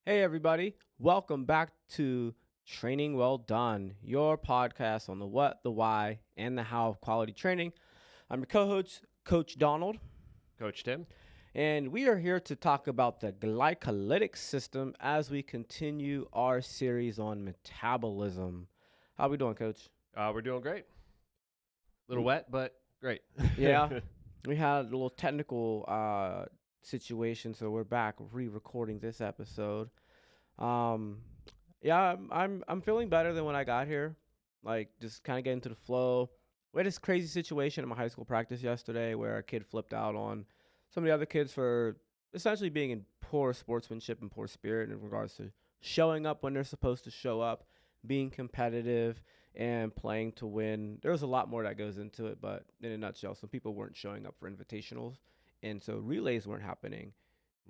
Hey, everybody. Welcome back to Training Well Done, your podcast on the what, the why, and the how of quality training. I'm your co host, Coach Donald, Coach Tim. and we are here to talk about the glycolytic system as we continue our series on metabolism. How we doing, Coach? We're doing great. A little We, wet, but great. yeah, we had a little technical situation, so we're back re-recording this episode. Um, yeah, I'm feeling better than when I got here. Like just kind of getting to the flow. We had this crazy situation in my high school practice yesterday where a kid flipped out on some of the other kids for essentially being in poor sportsmanship and poor spirit in regards to showing up when they're supposed to show up, being competitive, and playing to win. There's a lot more that goes into it, but in a nutshell, some people weren't showing up for invitationals, and so relays weren't happening,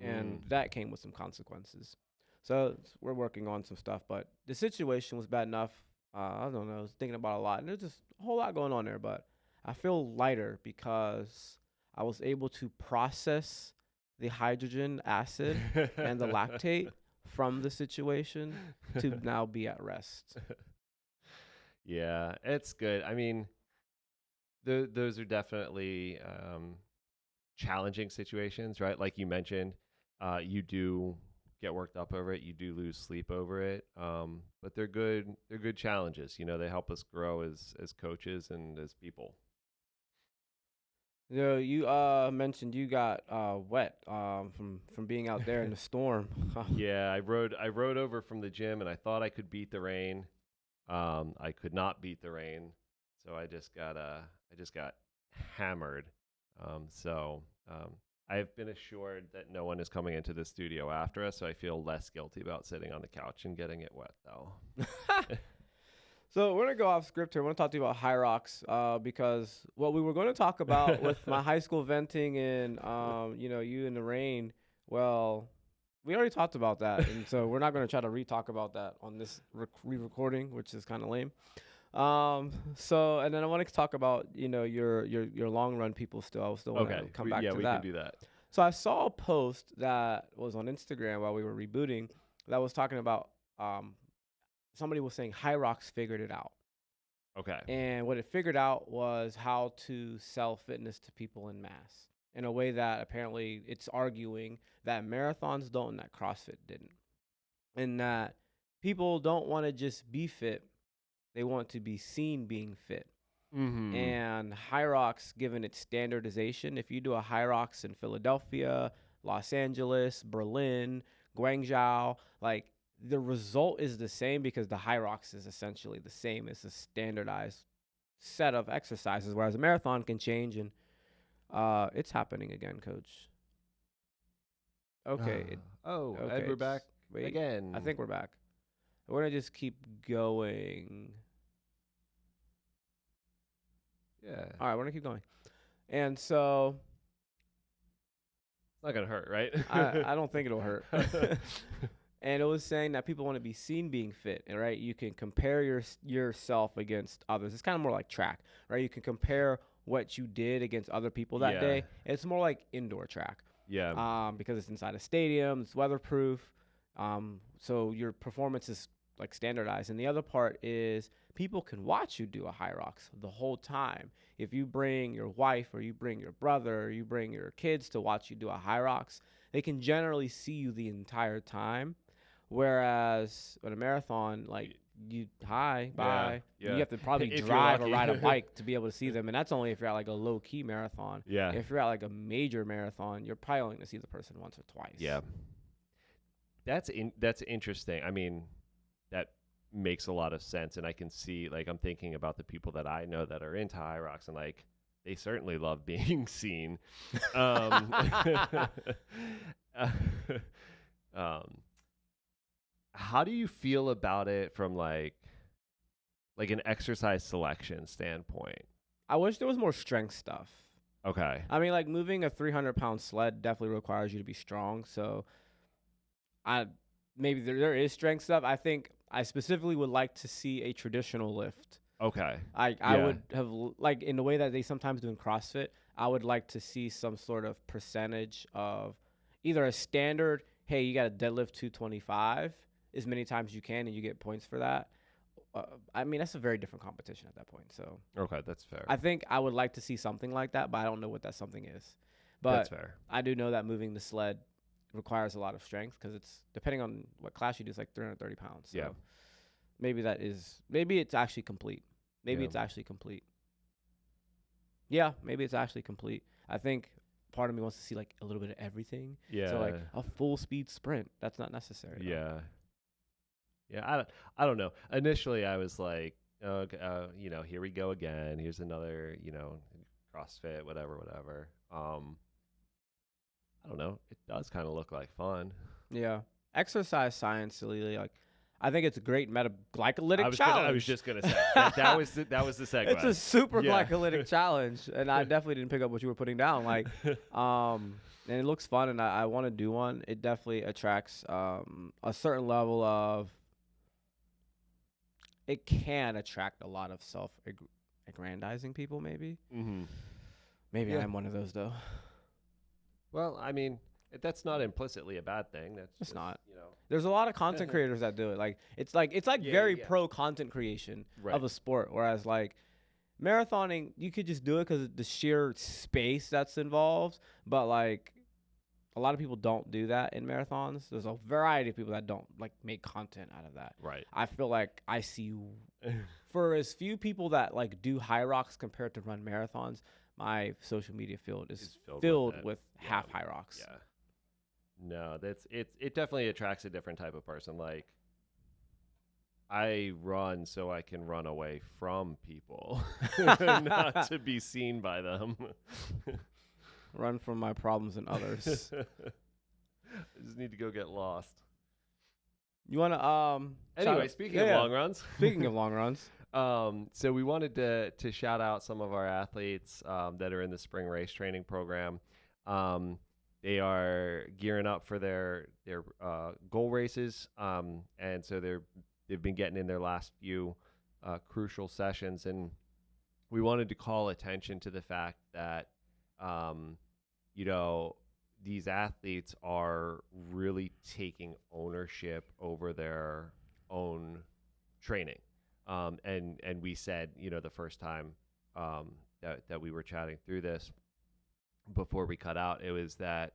and Mm. that came with some consequences. So we're working on some stuff, but the situation was bad enough. I don't know. I was thinking about a lot, and there's just a whole lot going on there. But I feel lighter because I was able to process the hydrogen acid and the lactate from the situation to now be at rest. Yeah, it's good. I mean, those are definitely challenging situations, right? Like you mentioned, you do get worked up over it. You do lose sleep over it. But they're good. They're good challenges. They help us grow as coaches and as people. You mentioned you got wet from being out there in the storm. Yeah, I rode over from the gym, and I thought I could beat the rain. I could not beat the rain, so I just got hammered. So I've been assured that no one is coming into the studio after us, so I feel less guilty about sitting on the couch and getting it wet though. So we're gonna go off script here. I want to talk to you about Hyrox because what we were going to talk about with my high school venting and you in the rain. Well, we already talked about that, and so we're not going to try to re-talk about that on this re-recording, which is kind of lame. So and then I want to talk about your long run people still. I still want to Okay, come back yeah, to we can that. do that. So I saw a post that was on Instagram while we were rebooting that was talking about somebody was saying Hyrox figured it out. Okay. And what it figured out was how to sell fitness to people in mass in a way that apparently it's arguing that marathons don't and that CrossFit didn't. And that people don't want to just be fit, they want to be seen being fit. Mm-hmm. And Hyrox, given its standardization, if you do a Hyrox in Philadelphia, Los Angeles, Berlin, Guangzhou, like the result is the same because the Hyrox is essentially the same. It's a standardized set of exercises, whereas a marathon can change, and it's happening again, Coach. Okay, Oh, okay. Ed, we're back Wait, I again. think we're back. We're gonna just keep going. Yeah, All right, we're gonna keep going. And so it's not gonna hurt, right? I don't think it'll hurt. And it was saying that people want to be seen being fit, and right, you can compare yourself against others. It's kind of more like track, right? You can compare what you did against other people that Yeah, day. It's more like indoor track, yeah, because it's inside a stadium, it's weatherproof, so your performance is like standardized. And the other part is people can watch you do a Hyrox the whole time. If you bring your wife or you bring your brother or you bring your kids to watch you do a Hyrox, they can generally see you the entire time. Whereas in a marathon, like you hi, yeah, bye. You yeah. have to probably If you're drive or lucky. ride a bike to be able to see them, and that's only if you're at like a low key marathon. Yeah, If you're at like a major marathon, you're probably only gonna see the person once or twice. yeah. That's interesting. I mean, that makes a lot of sense, and I can see, like, I'm thinking about the people that I know that are into high rocks, and like they certainly love being seen. Um, uh, um, how do you feel about it from like an exercise selection standpoint? I wish there was more strength stuff. Okay. I mean, like moving a 300-pound sled definitely requires you to be strong. So I maybe there is strength stuff. I think I specifically would like to see a traditional lift. Okay. I Yeah. would have like in the way that they sometimes do in CrossFit. I would like to see some sort of percentage of either a standard hey, you got to deadlift 225 as many times as you can, and you get points for that. I mean, that's a very different competition at that point. So Okay, that's fair. I think I would like to see something like that, but I don't know what that something is. That's But fair. I do know that moving the sled requires a lot of strength because it's depending on what class you do, it's like 330 pounds. So Yeah. maybe it's actually complete. Maybe Yeah. it's actually complete. Yeah, maybe it's actually complete. I think part of me wants to see like a little bit of everything. Yeah. So like a full speed sprint, that's not necessary. Though. Yeah. Yeah. I don't know. Initially, I was like, okay, here we go again. Here's another, CrossFit, whatever. I don't know. It does kind of look like fun. Yeah. Exercise science, really, like I think it's a great I glycolytic was challenge. I was just gonna say that was the segue. It's a super Yeah. glycolytic challenge, and I definitely didn't pick up what you were putting down. Like, and it looks fun, and I want to do one. It definitely attracts a certain level of. It can attract a lot of self-aggrandizing people. Maybe Mm-hmm. maybe Yeah. I'm one of those though. Well, I mean, that's not implicitly a bad thing. That's It's just, not. There's a lot of content creators that do it. Like it's like Yeah, very yeah. pro content creation Right. of a sport. Whereas like marathoning, you could just do it because of the sheer space that's involved. But like a lot of people don't do that in marathons. There's a variety of people that don't like make content out of that. Right. I feel like I see for as few people that like do Hyrox compared to run marathons, my social media field is filled with half Hyrox. Yeah. No, it definitely attracts a different type of person. Like I run so I can run away from people, not to be seen by them. Run from my problems and others. I just need to go get lost. You want to Anyway, speaking of long runs. Speaking of long runs. So we wanted to shout out some of our athletes that are in the spring race training program. They are gearing up for their goal races, and so they've been getting in their last few crucial sessions, and we wanted to call attention to the fact that these athletes are really taking ownership over their own training. And we said, the first time that we were chatting through this before we cut out, it was that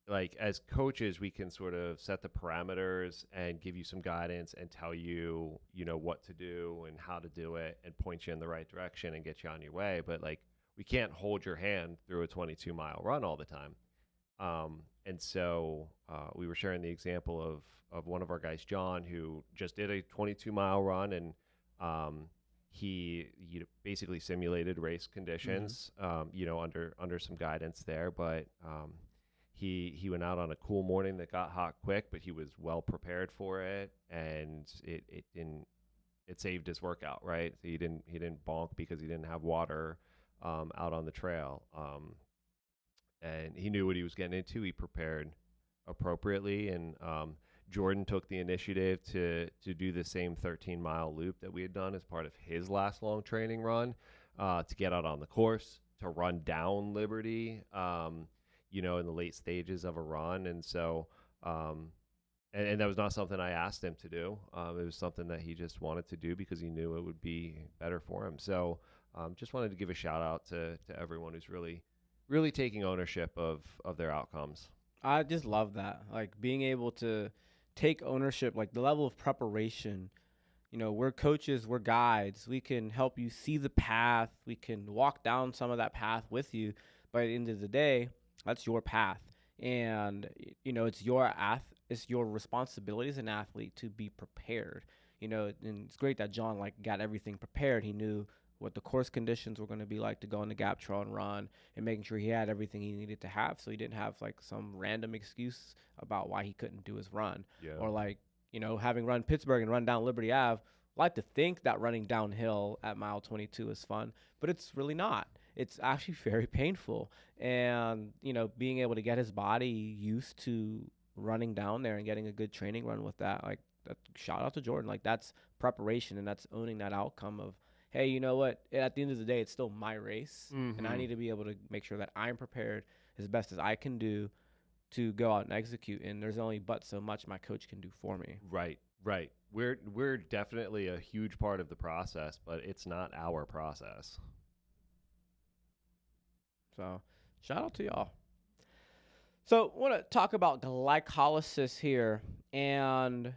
like as coaches, we can sort of set the parameters and give you some guidance and tell you, what to do and how to do it and point you in the right direction and get you on your way. But like, we can't hold your hand through a 22-mile run all the time. And so we were sharing the example of one of our guys, John, who just did a 22-mile run, and he basically simulated race conditions, under some guidance there. But he went out on a cool morning that got hot quick, but he was well prepared for it, and it saved his workout, right? So he didn't bonk because he didn't have water out on the trail. And he knew what he was getting into. He prepared appropriately, and Jordan took the initiative to do the same 13-mile loop that we had done as part of his last long training run, to get out on the course, to run down Liberty, in the late stages of a run. And so, and that was not something I asked him to do. It was something that he just wanted to do because he knew it would be better for him. So just wanted to give a shout out to everyone who's really taking ownership of their outcomes. I just love that. Like being able to take ownership, like the level of preparation. We're coaches, we're guides. We can help you see the path. We can walk down some of that path with you. But at the end of the day, that's your path. And, it's your responsibility as an athlete to be prepared. And it's great that John got everything prepared. He knew what the course conditions were going to be like to go on the gap trail and run, and making sure he had everything he needed to have, so he didn't have some random excuse about why he couldn't do his run. Yeah. Or having run Pittsburgh and run down Liberty Ave. I like to think that running downhill at mile 22 is fun, but it's really not. It's actually very painful. And, being able to get his body used to running down there and getting a good training run with that, shout out to Jordan. That's preparation, and that's owning that outcome of, hey, you know what? At the end of the day, it's still my race, and I need to be able to make sure that I'm prepared as best as I can do to go out and execute. And there's only but so much my coach can do for me. Right, right. We're definitely a huge part of the process, but it's not our process. So shout out to y'all. So I want to talk about glycolysis here, and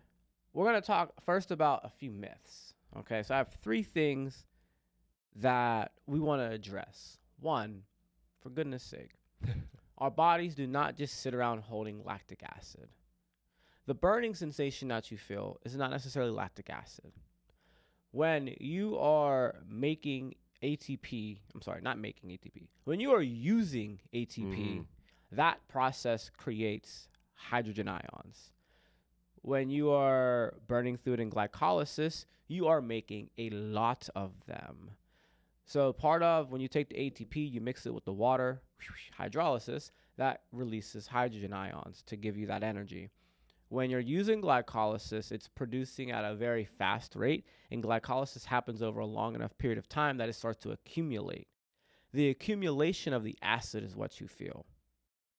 we're going to talk first about a few myths. Okay, so I have 3 things that we want to address. One, for goodness sake, our bodies do not just sit around holding lactic acid. The burning sensation that you feel is not necessarily lactic acid. When you are making ATP, I'm sorry, not making ATP. When you are using ATP, that process creates hydrogen ions. When you are burning through it in glycolysis, you are making a lot of them. So part of when you take the ATP, you mix it with the water, hydrolysis, that releases hydrogen ions to give you that energy. When you're using glycolysis, it's producing at a very fast rate, and glycolysis happens over a long enough period of time that it starts to accumulate. The accumulation of the acid is what you feel.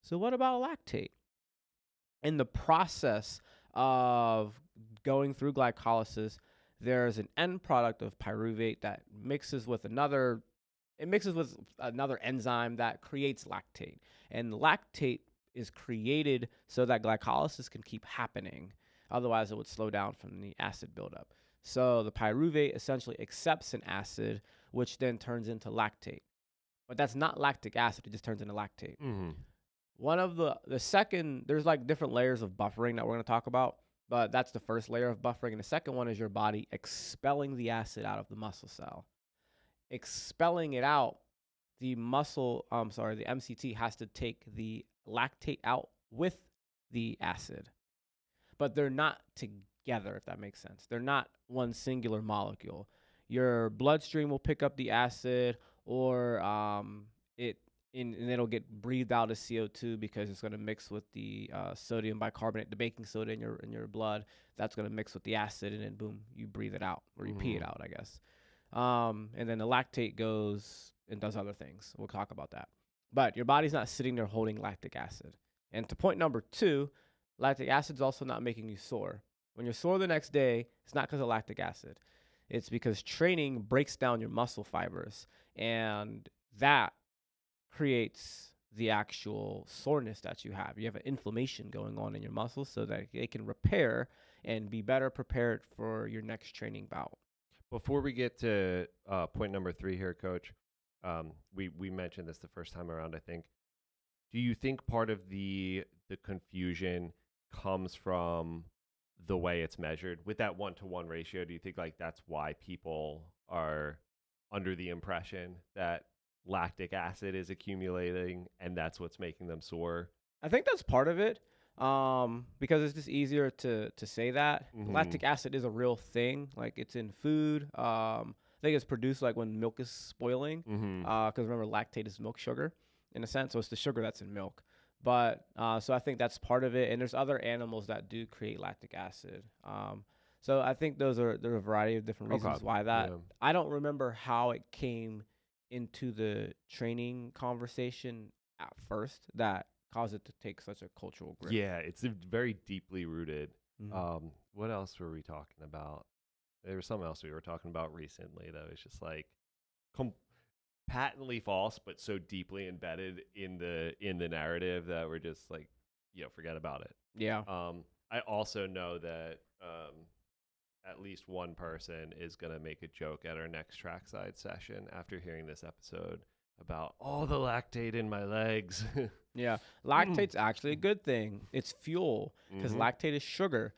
So what about lactate? In the process of going through glycolysis, there's an end product of pyruvate that mixes with another enzyme that creates lactate. And lactate is created so that glycolysis can keep happening. Otherwise, it would slow down from the acid buildup. So the pyruvate essentially accepts an acid, which then turns into lactate. But that's not lactic acid. It just turns into lactate. One of the second, there's like different layers of buffering that we're going to talk about, but that's the first layer of buffering. And the second one is your body expelling the acid out of the muscle cell. Expelling it out, the MCT has to take the lactate out with the acid. But they're not together, if that makes sense. They're not one singular molecule. Your bloodstream will pick up the acid, or and it'll get breathed out as CO2 because it's going to mix with the sodium bicarbonate, the baking soda in your blood. That's going to mix with the acid, and then boom, you breathe it out, or you pee it out, I guess. And then the lactate goes and does other things. We'll talk about that. But your body's not sitting there holding lactic acid. And to point number 2, lactic acid is also not making you sore. When you're sore the next day, it's not because of lactic acid. It's because training breaks down your muscle fibers, and that creates the actual soreness that you have. You have an inflammation going on in your muscles so that they can repair and be better prepared for your next training bout. Before we get to point number 3 here, Coach, we mentioned this the first time around, I think. Do you think part of the confusion comes from the way it's measured with that 1-to-1 ratio? Do you think like that's why people are under the impression that lactic acid is accumulating and that's what's making them sore? I think that's part of it, because it's just easier to say that. Lactic acid is a real thing. Like, it's in food. I think it's produced like when milk is spoiling, because remember, lactate is milk sugar in a sense, so it's the sugar that's in milk. But so I think that's part of it, and there's other animals that do create lactic acid. So I think there are a variety of different reasons why that. Yeah. I don't remember how it came into the training conversation at first that caused it to take such a cultural grip. Yeah, it's very deeply rooted. What else were we talking about? There was something else we were talking about recently that was just like patently false, but so deeply embedded in the narrative that we're just like, forget about it. Yeah. I also know that at least one person is going to make a joke at our next trackside session after hearing this episode about all the lactate in my legs. Yeah. Lactate's actually a good thing. It's fuel because lactate is sugar.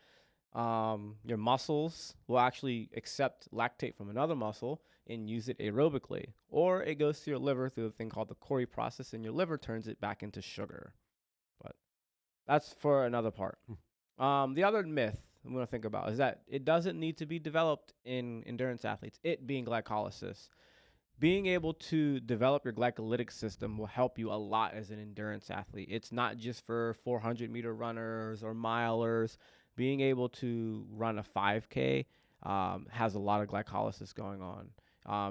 Your muscles will actually accept lactate from another muscle and use it aerobically, or it goes to your liver through a thing called the Cori process, and your liver turns it back into sugar. But that's for another part. The other myth I'm going to think about is that it doesn't need to be developed in endurance athletes, it being glycolysis. Being able to develop your glycolytic system will help you a lot as an endurance athlete. It's not just for 400-meter runners or milers. Being able to run a 5K has a lot of glycolysis going on.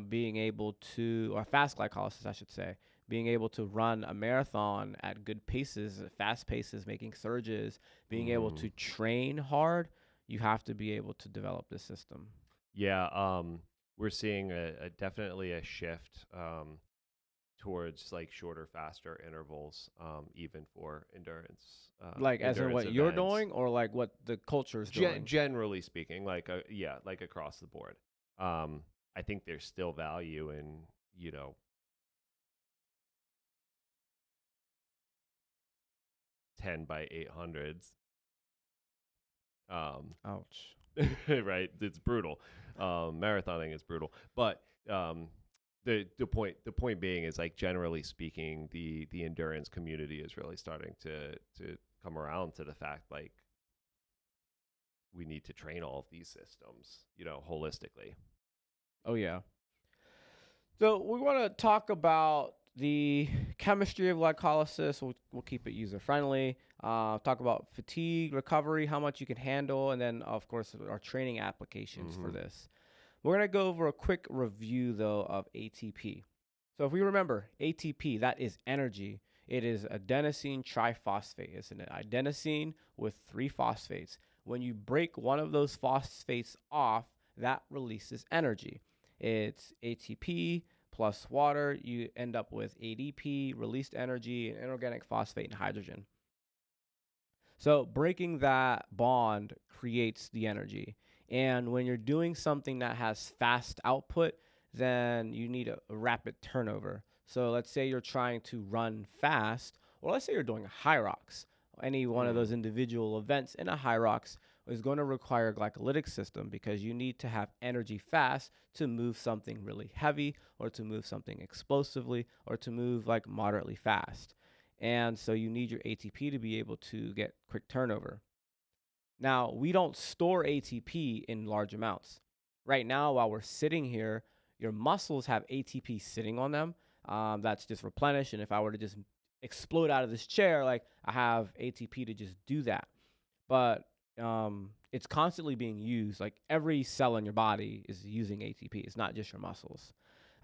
Being able to, or fast glycolysis, I should say. being able to run a marathon at good paces, fast paces, making surges, being able Mm. to train hard, you have to be able to develop this system. Yeah, we're seeing definitely a shift towards like shorter, faster intervals, even for Like as in endurance what you're events. doing or like what the culture is doing? Generally speaking, like yeah, like across the board. Um, I think there's still value in, you know, 10 by 800s. Um, Ouch. right? It's brutal. Marathoning is brutal, but the point being is like generally speaking, the endurance community is really starting to come around to the fact like we need to train all of these systems, you know, holistically. Oh yeah. So we want to talk about the chemistry of glycolysis. We'll keep it user friendly. Talk about fatigue, recovery, how much you can handle, and then of course our training applications for Mm-hmm. this. We're gonna go over a quick review though of ATP. So if we remember ATP, that is energy. It is adenosine triphosphate. It's an adenosine with 3 phosphates. When you break one of those phosphates off, that releases energy. It's ATP plus water. You end up with ADP, released energy, and inorganic phosphate and hydrogen. So breaking that bond creates the energy. And when you're doing something that has fast output, then you need a rapid turnover. So let's say you're trying to run fast, or let's say you're doing a Hyrox. Any one of Mm. those individual events in a Hyrox is going to require a glycolytic system because you need to have energy fast to move something really heavy or to move something explosively or to move like moderately fast. And so you need your ATP to be able to get quick turnover. Now, we don't store ATP in large amounts. Right now, while we're sitting here, your muscles have ATP sitting on them. That's just replenished. And if I were to just explode out of this chair, like I have ATP to just do that. But it's constantly being used. Like every cell in your body is using ATP. It's not just your muscles.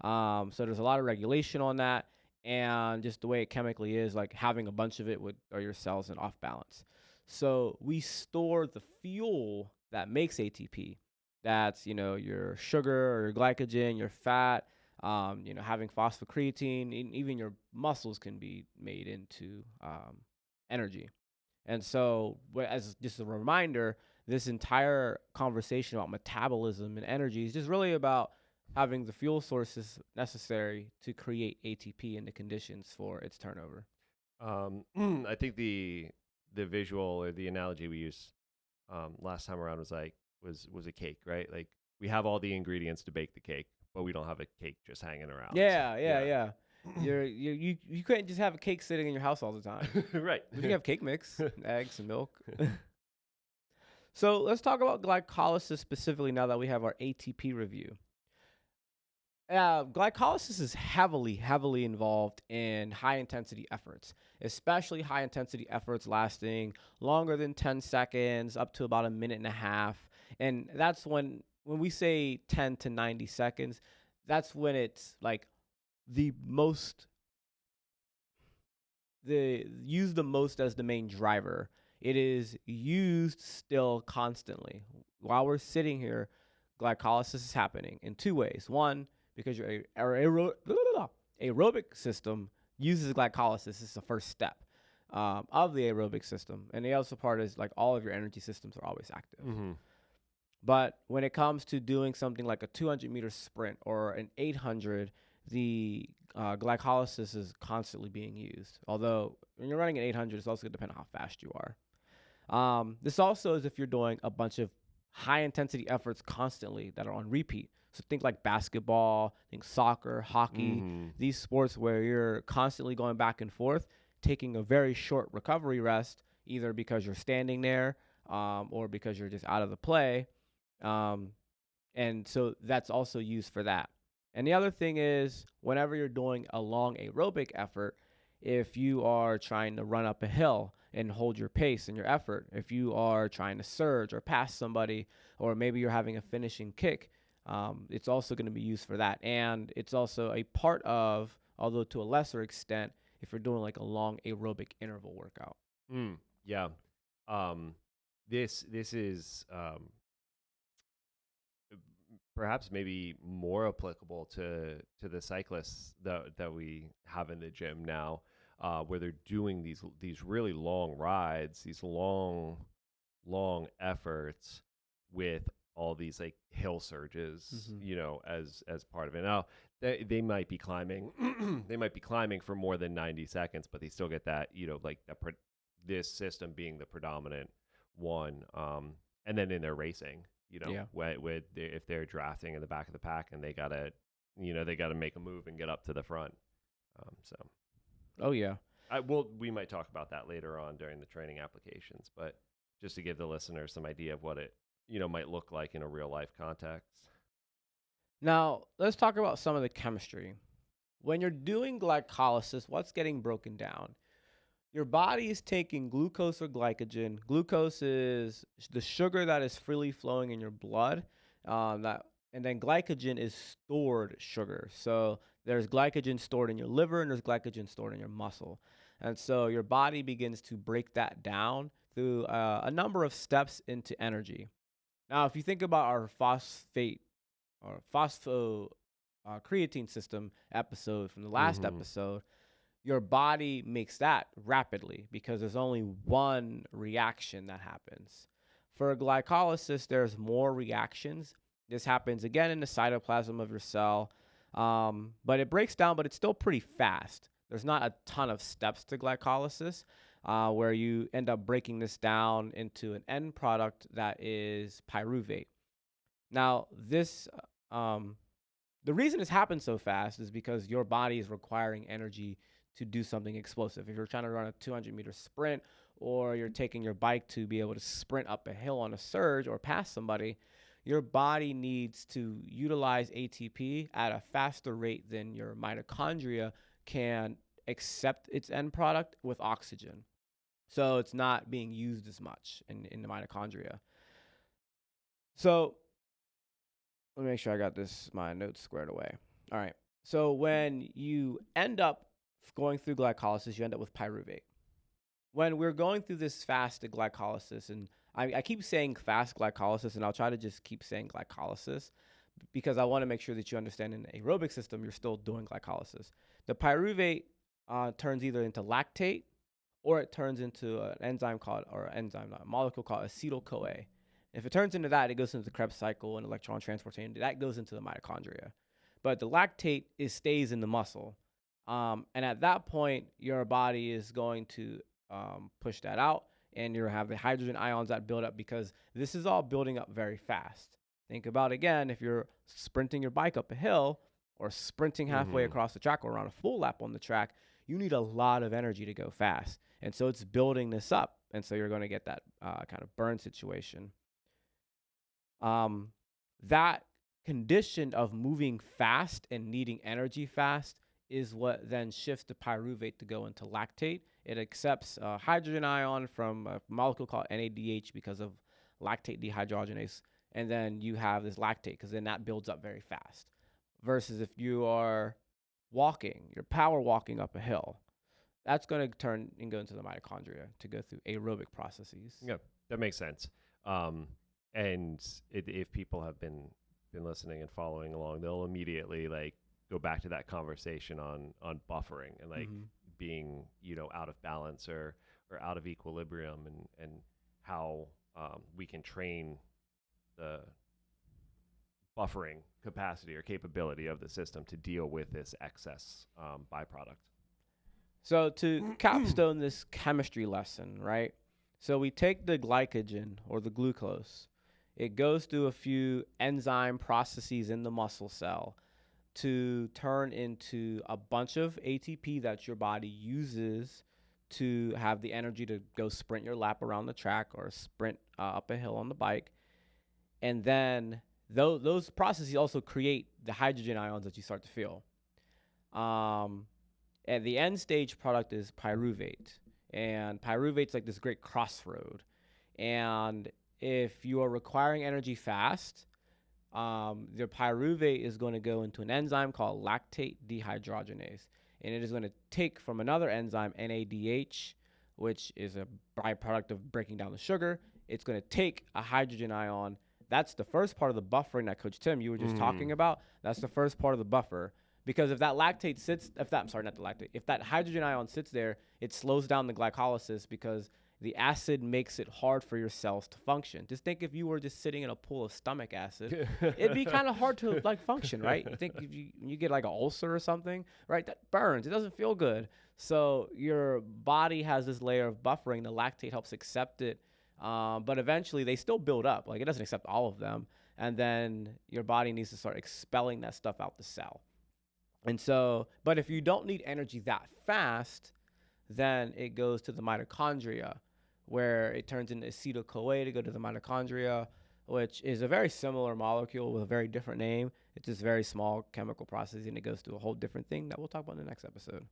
So there's a lot of regulation on that, and just the way it chemically is, like having a bunch of it would throw your cells in off balance. So we store the fuel that makes ATP. That's your sugar or your glycogen, your fat. Having phosphocreatine, even your muscles can be made into energy. And so, as just a reminder, this entire conversation about metabolism and energy is just really about having the fuel sources necessary to create ATP and the conditions for its turnover. I think the visual or the analogy we used last time around was like was a cake, right? Like we have all the ingredients to bake the cake, but we don't have a cake just hanging around. Yeah, yeah, Yeah. yeah. You couldn't just have a cake sitting in your house all the time. Right. But you can have cake mix, eggs and milk. So let's talk about glycolysis specifically now that we have our ATP review. Glycolysis is heavily involved in high intensity efforts, especially high intensity efforts lasting longer than 10 seconds, up to about a minute and a half. And that's when we say 10 to 90 seconds, that's when it's like the most, the used the most as the main driver. It is used still constantly. While we're sitting here, glycolysis is happening in two ways. One, because your aerobic system uses glycolysis. It's the first step of the aerobic system. And the other part is like all of your energy systems are always active. Mm-hmm. But when it comes to doing something like a 200-meter sprint or an 800, the glycolysis is constantly being used. Although when you're running an 800, it's also going to depend on how fast you are. This also is if you're doing a bunch of high intensity efforts constantly that are on repeat. So think like basketball, think soccer, hockey, Mm-hmm. these sports where you're constantly going back and forth, taking a very short recovery rest, either because you're standing there or because you're just out of the play. Um, and so that's also used for that. And the other thing is, whenever you're doing a long aerobic effort, if you are trying to run up a hill and hold your pace and your effort, if you are trying to surge or pass somebody, or maybe you're having a finishing kick, it's also going to be used for that. And it's also a part of although to a lesser extent if you're doing like a long aerobic interval workout. Yeah. Um, this is perhaps maybe more applicable to the cyclists that we have in the gym now, where they're doing these really long rides, these long efforts with all these like hill surges, Mm-hmm. as part of it. Now they might be climbing, they might be climbing for more than 90 seconds, but they still get that, like this system being the predominant one. And then in their racing, Yeah. if they're drafting in the back of the pack and they gotta make a move and get up to the front. So Oh yeah. we might talk about that later on during the training applications, but just to give the listeners some idea of what it might look like in a real life context. Now let's talk about some of the chemistry. When you're doing glycolysis, what's getting broken down? Your body is taking glucose or glycogen. Glucose is the sugar that is freely flowing in your blood. And then glycogen is stored sugar. So there's glycogen stored in your liver and there's glycogen stored in your muscle. And so your body begins to break that down through a number of steps into energy. Now, if you think about our phosphate or phospho creatine system episode from the last Mm-hmm. episode, your body makes that rapidly because there's only one reaction that happens. For glycolysis, there's more reactions. This happens again in the cytoplasm of your cell, but it breaks down, but it's still pretty fast. There's not a ton of steps to glycolysis, where you end up breaking this down into an end product that is pyruvate. Now, the reason this happens so fast is because your body is requiring energy to do something explosive. If you're trying to run a 200-meter sprint or you're taking your bike to be able to sprint up a hill on a surge or past somebody, your body needs to utilize ATP at a faster rate than your mitochondria can accept its end product with oxygen. So it's not being used as much in the mitochondria. So let me make sure I got my notes squared away. All right. So when you end up going through glycolysis, you end up with pyruvate. When we're going through this fast glycolysis, and I keep saying fast glycolysis, and I'll try to just keep saying glycolysis because I want to make sure that you understand in the aerobic system, you're still doing glycolysis. The pyruvate turns either into lactate or it turns into a molecule called acetyl-CoA. If it turns into that, it goes into the Krebs cycle and electron transportation. That goes into the mitochondria. But the lactate stays in the muscle. And at that point, your body is going to push that out, and you'll have the hydrogen ions that build up because this is all building up very fast. Think about again, if you're sprinting your bike up a hill or sprinting halfway Mm-hmm. across the track or around a full lap on the track, you need a lot of energy to go fast. And so it's building this up. And so you're going to get that kind of burn situation. That condition of moving fast and needing energy fast is what then shifts the pyruvate to go into lactate. It accepts a hydrogen ion from a molecule called NADH because of lactate dehydrogenase. And then you have this lactate because then that builds up very fast. Versus if you are you're power walking up a hill, that's going to turn and go into the mitochondria to go through aerobic processes. Yeah, that makes sense. Um, and if people have been listening and following along, they'll immediately like go back to that conversation on buffering and like being out of balance or out of equilibrium, and how we can train the buffering capacity or capability of the system to deal with this excess byproduct. So to capstone this chemistry lesson, right? So we take the glycogen or the glucose. It goes through a few enzyme processes in the muscle cell to turn into a bunch of ATP that your body uses to have the energy to go sprint your lap around the track or sprint up a hill on the bike. And then those processes also create the hydrogen ions that you start to feel. And the end stage product is pyruvate. And pyruvate's like this great crossroad. And if you are requiring energy fast, the pyruvate is going to go into an enzyme called lactate dehydrogenase. and it is going to take from another enzyme, NADH, which is a byproduct of breaking down the sugar. It's going to take a hydrogen ion. That's the first part of the buffering that Coach Tim you were just talking about. That's the first part of the buffer. Because if that lactate sits, if that hydrogen ion sits there, it slows down the glycolysis because the acid makes it hard for your cells to function. Just think if you were just sitting in a pool of stomach acid, it'd be kind of hard to like function, right? You think if you get like an ulcer or something, right? That burns. It doesn't feel good. So your body has this layer of buffering. The lactate helps accept it, but eventually they still build up. Like it doesn't accept all of them, and then your body needs to start expelling that stuff out the cell. And so, but if you don't need energy that fast, then it goes to the mitochondria, where it turns into acetyl-CoA to go to the mitochondria, which is a very similar molecule with a very different name. It's just very small chemical process, and it goes to a whole different thing that we'll talk about in the next episode.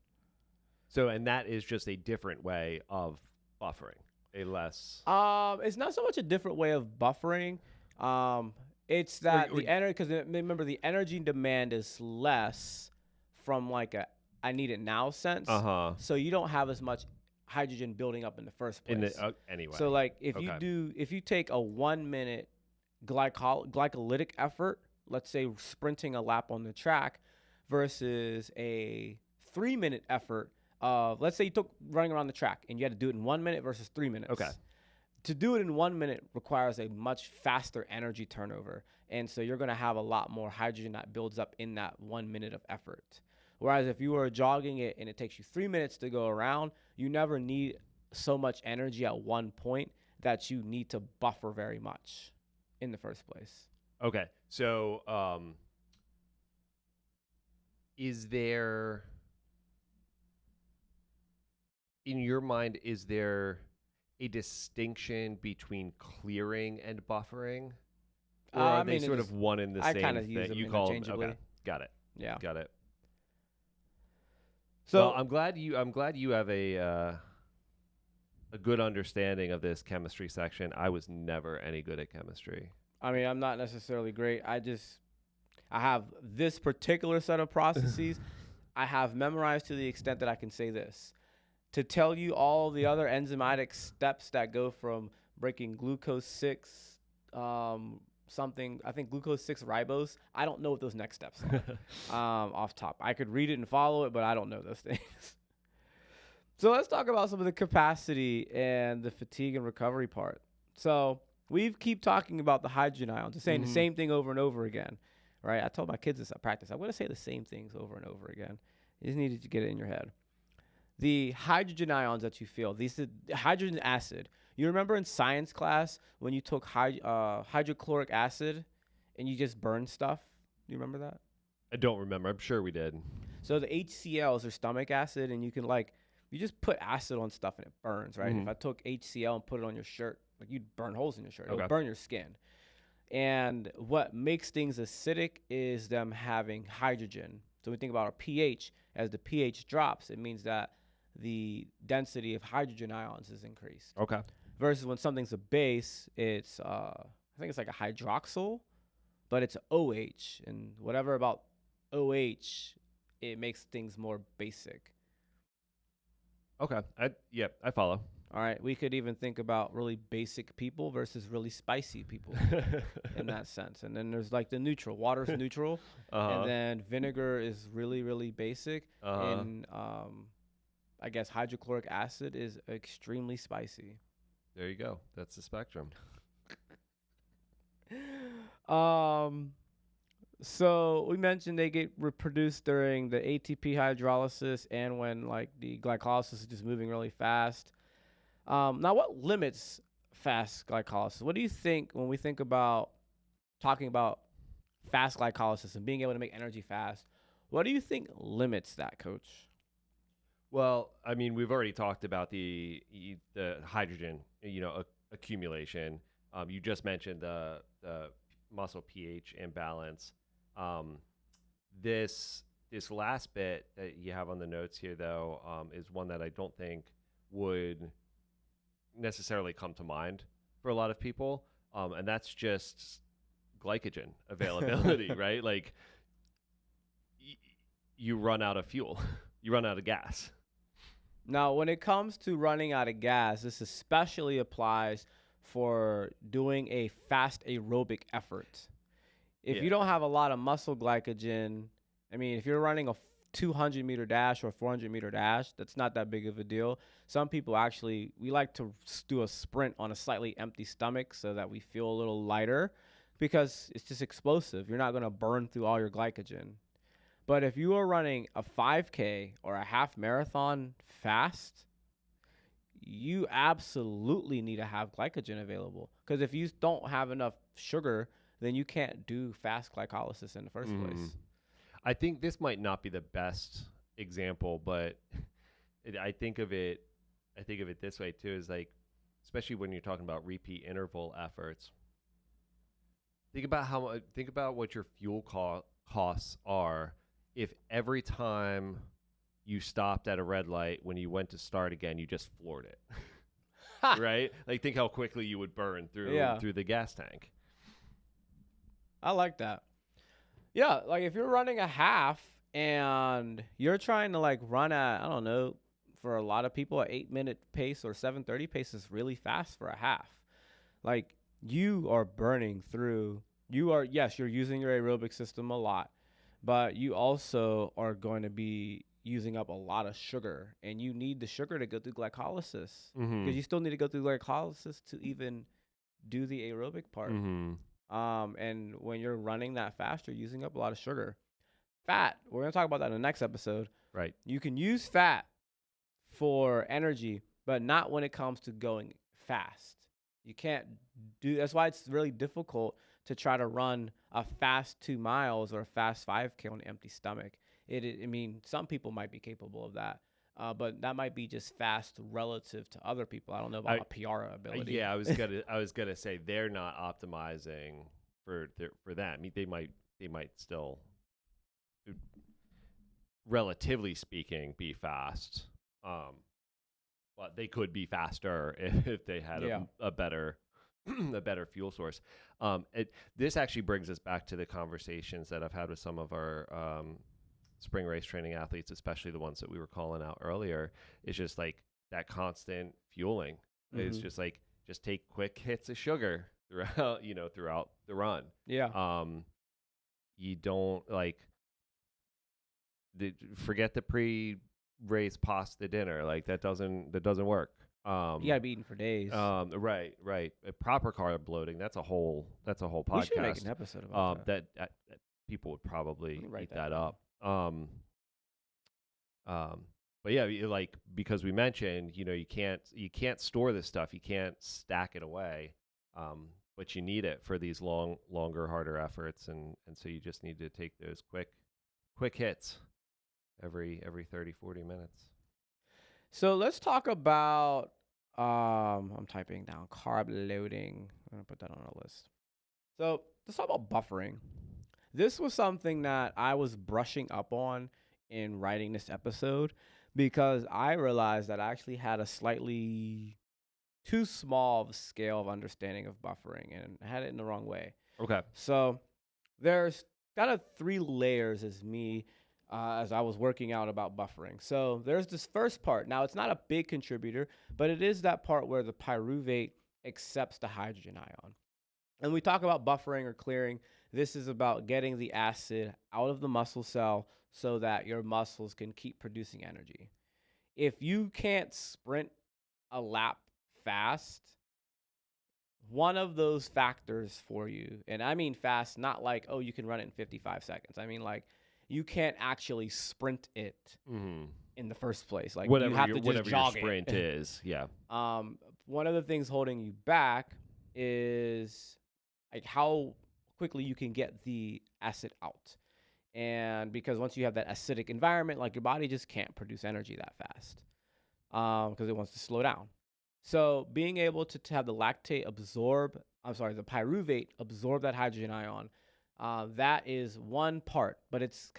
So, and that is just a different way of buffering, a less. It's not so much a different way of buffering. It's that the energy, because remember the energy demand is less from like a I need it now sense. So you don't have as much hydrogen building up in the first place. Anyway. So like if you take a 1 minute glycolytic effort, let's say sprinting a lap on the track, versus a 3 minute effort of, let's say you took running around the track and you had to do it in 1 minute versus 3 minutes. Okay. To do it in 1 minute requires a much faster energy turnover. And so you're going to have a lot more hydrogen that builds up in that 1 minute of effort. Whereas if you were jogging it and it takes you 3 minutes to go around, you never need so much energy at one point that you need to buffer very much in the first place. Okay. So is there, in your mind, is there a distinction between clearing and buffering? Or are they sort of one and the same thing? I kind of use them interchangeably. Okay. Got it. Yeah. Got it. So well, I'm glad you have a good understanding of this chemistry section. I was never any good at chemistry. I mean, I'm not necessarily great. I have this particular set of processes I have memorized to the extent that I can say this. To tell you all the other enzymatic steps that go from breaking glucose 6 something, I think glucose 6 ribose. I don't know what those next steps are off top. I could read it and follow it, but I don't know those things. So let's talk about some of the capacity and the fatigue and recovery part. So we keep talking about the hydrogen ions, and saying the same thing over and over again, right? I told my kids this at practice. I'm going to say the same things over and over again. You just need to get it in your head. The hydrogen ions that you feel, these are hydrogen acid. You remember in science class when you took hydrochloric acid and you just burned stuff? Do you remember that? I don't remember. I'm sure we did. So the HCl is your stomach acid, and you can you just put acid on stuff and it burns, right? If I took HCl and put it on your shirt, like you'd burn holes in your shirt. It would burn your skin. And what makes things acidic is them having hydrogen. So we think about our pH. As the pH drops, it means that the density of hydrogen ions is increased. Okay. Versus when something's a base, it's I think it's like a hydroxyl, but it's OH, and whatever about OH, it makes things more basic. Okay. I follow. All right. We could even think about really basic people versus really spicy people in that sense. And then there's like the neutral. Water's neutral, and then vinegar is really, really basic. And I guess hydrochloric acid is extremely spicy. There you go. That's the spectrum. So we mentioned they get reproduced during the ATP hydrolysis and when like the glycolysis is just moving really fast. Now, what limits fast glycolysis? What do you think when we think about talking about fast glycolysis and being able to make energy fast? What do you think limits that, Coach? Well, I mean, we've already talked about the hydrogen, accumulation. You just mentioned the muscle pH imbalance. This last bit that you have on the notes here, though, is one that I don't think would necessarily come to mind for a lot of people, and that's just glycogen availability, right? Like you run out of fuel. you run out of gas. Now, when it comes to running out of gas, this especially applies for doing a fast aerobic effort. If you Yeah. don't have a lot of muscle glycogen, I mean, if you're running a 200-meter dash or 400-meter dash, that's not that big of a deal. Some people actually, we like to do a sprint on a slightly empty stomach so that we feel a little lighter because it's just explosive. You're not going to burn through all your glycogen. But if you are running a 5K or a half marathon fast, you absolutely need to have glycogen available. Because if you don't have enough sugar, then you can't do fast glycolysis in the first place. I think this might not be the best example, but I think of it. I think of it this way too: is like, especially when you're talking about repeat interval efforts. Think about what your fuel costs are if every time you stopped at a red light when you went to start again, you just floored it. Right? Like think how quickly you would burn through the gas tank. I like that. Yeah, like if you're running a half and you're trying to like run at, I don't know, for a lot of people, an 8-minute pace or 7:30 pace is really fast for a half. Like you are burning through. Yes, you're using your aerobic system a lot, but you also are going to be using up a lot of sugar, and you need the sugar to go through glycolysis because you still need to go through glycolysis to even do the aerobic part. And when you're running that fast, you're using up a lot of sugar. Fat, we're going to talk about that in the next episode. Right. You can use fat for energy, but not when it comes to going fast. You can't that's why it's really difficult to try to run a fast 2 miles or a fast 5K on an empty stomach. I mean, some people might be capable of that. But that might be just fast relative to other people. I don't know about a PR ability. Yeah, I was gonna say they're not optimizing for that. I mean, they might still, relatively speaking, be fast. But they could be faster if they had a better a better fuel source. This actually brings us back to the conversations that I've had with some of our spring race training athletes, especially the ones that we were calling out earlier. It's just like that constant fueling. It's just like just take quick hits of sugar throughout the run. Yeah. You don't forget the pre-race pasta dinner. Like that doesn't work. You gotta be eating for days. Right. Proper carb bloating. That's a whole podcast. We should make an episode about that people would probably eat that up. But yeah, like because we mentioned, you can't store this stuff. You can't stack it away. But you need it for these longer, harder efforts, and so you just need to take those quick hits every 30, 40 minutes. So let's talk about I'm typing down carb loading. I'm gonna put that on our list. So let's talk about buffering. This was something that I was brushing up on in writing this episode because I realized that I actually had a slightly too small of a scale of understanding of buffering and had it in the wrong way. Okay. So there's kind of 3 layers as I was working out about buffering. So there's this first part. Now it's not a big contributor, but it is that part where the pyruvate accepts the hydrogen ion. And we talk about buffering or clearing. This is about getting the acid out of the muscle cell so that your muscles can keep producing energy. If you can't sprint a lap fast, one of those factors for you, and I mean fast, not like, oh, you can run it in 55 seconds. I mean, like, you can't actually sprint it in the first place. Like, you have to just jog your sprint it. is, yeah. One of the things holding you back is like how quickly you can get the acid out. And because once you have that acidic environment, like your body just can't produce energy that fast because it wants to slow down. So being able to have the the pyruvate absorb that hydrogen ion, that is one part, but it's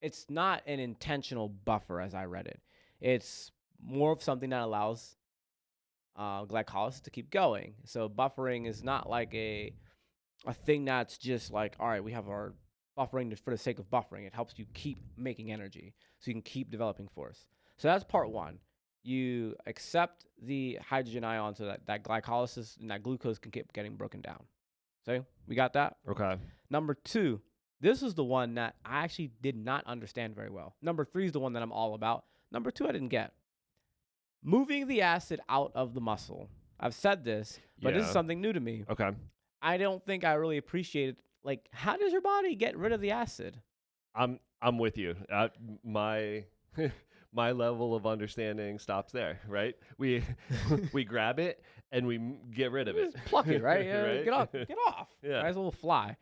it's not an intentional buffer as I read it. It's more of something that allows glycolysis to keep going. So buffering is not like a thing that's just like, all right, we have our buffering for the sake of buffering. It helps you keep making energy so you can keep developing force. So that's part one. You accept the hydrogen ion so that glycolysis and that glucose can keep getting broken down. So we got that? Okay. Number two, this is the one that I actually did not understand very well. Number three is the one that I'm all about. Number two, I didn't get. Moving the acid out of the muscle. I've said this, but this is Yeah. something new to me. Okay. I don't think I really appreciated, like, how does your body get rid of the acid? I'm with you. My my level of understanding stops there, right? We we grab it and we get rid of it. Just pluck it, right? Right? Get off. Yeah. Might as well fly.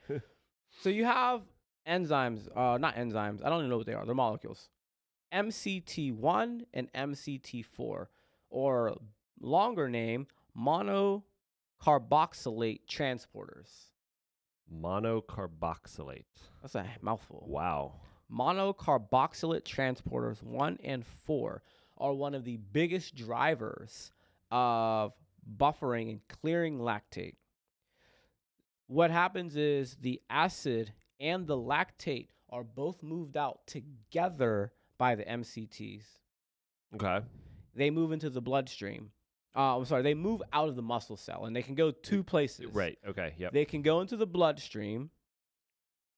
So you have enzymes, not enzymes. I don't even know what they are. They're molecules. MCT1 and MCT4, or longer name, monocarboxylate transporters. Monocarboxylate. That's a mouthful. Wow. Monocarboxylate transporters 1 and 4 are one of the biggest drivers of buffering and clearing lactate. What happens is the acid and the lactate are both moved out together by the MCTs. Okay. They move into the bloodstream. They move out of the muscle cell, and they can go two places. Right. Okay. Yep. They can go into the bloodstream,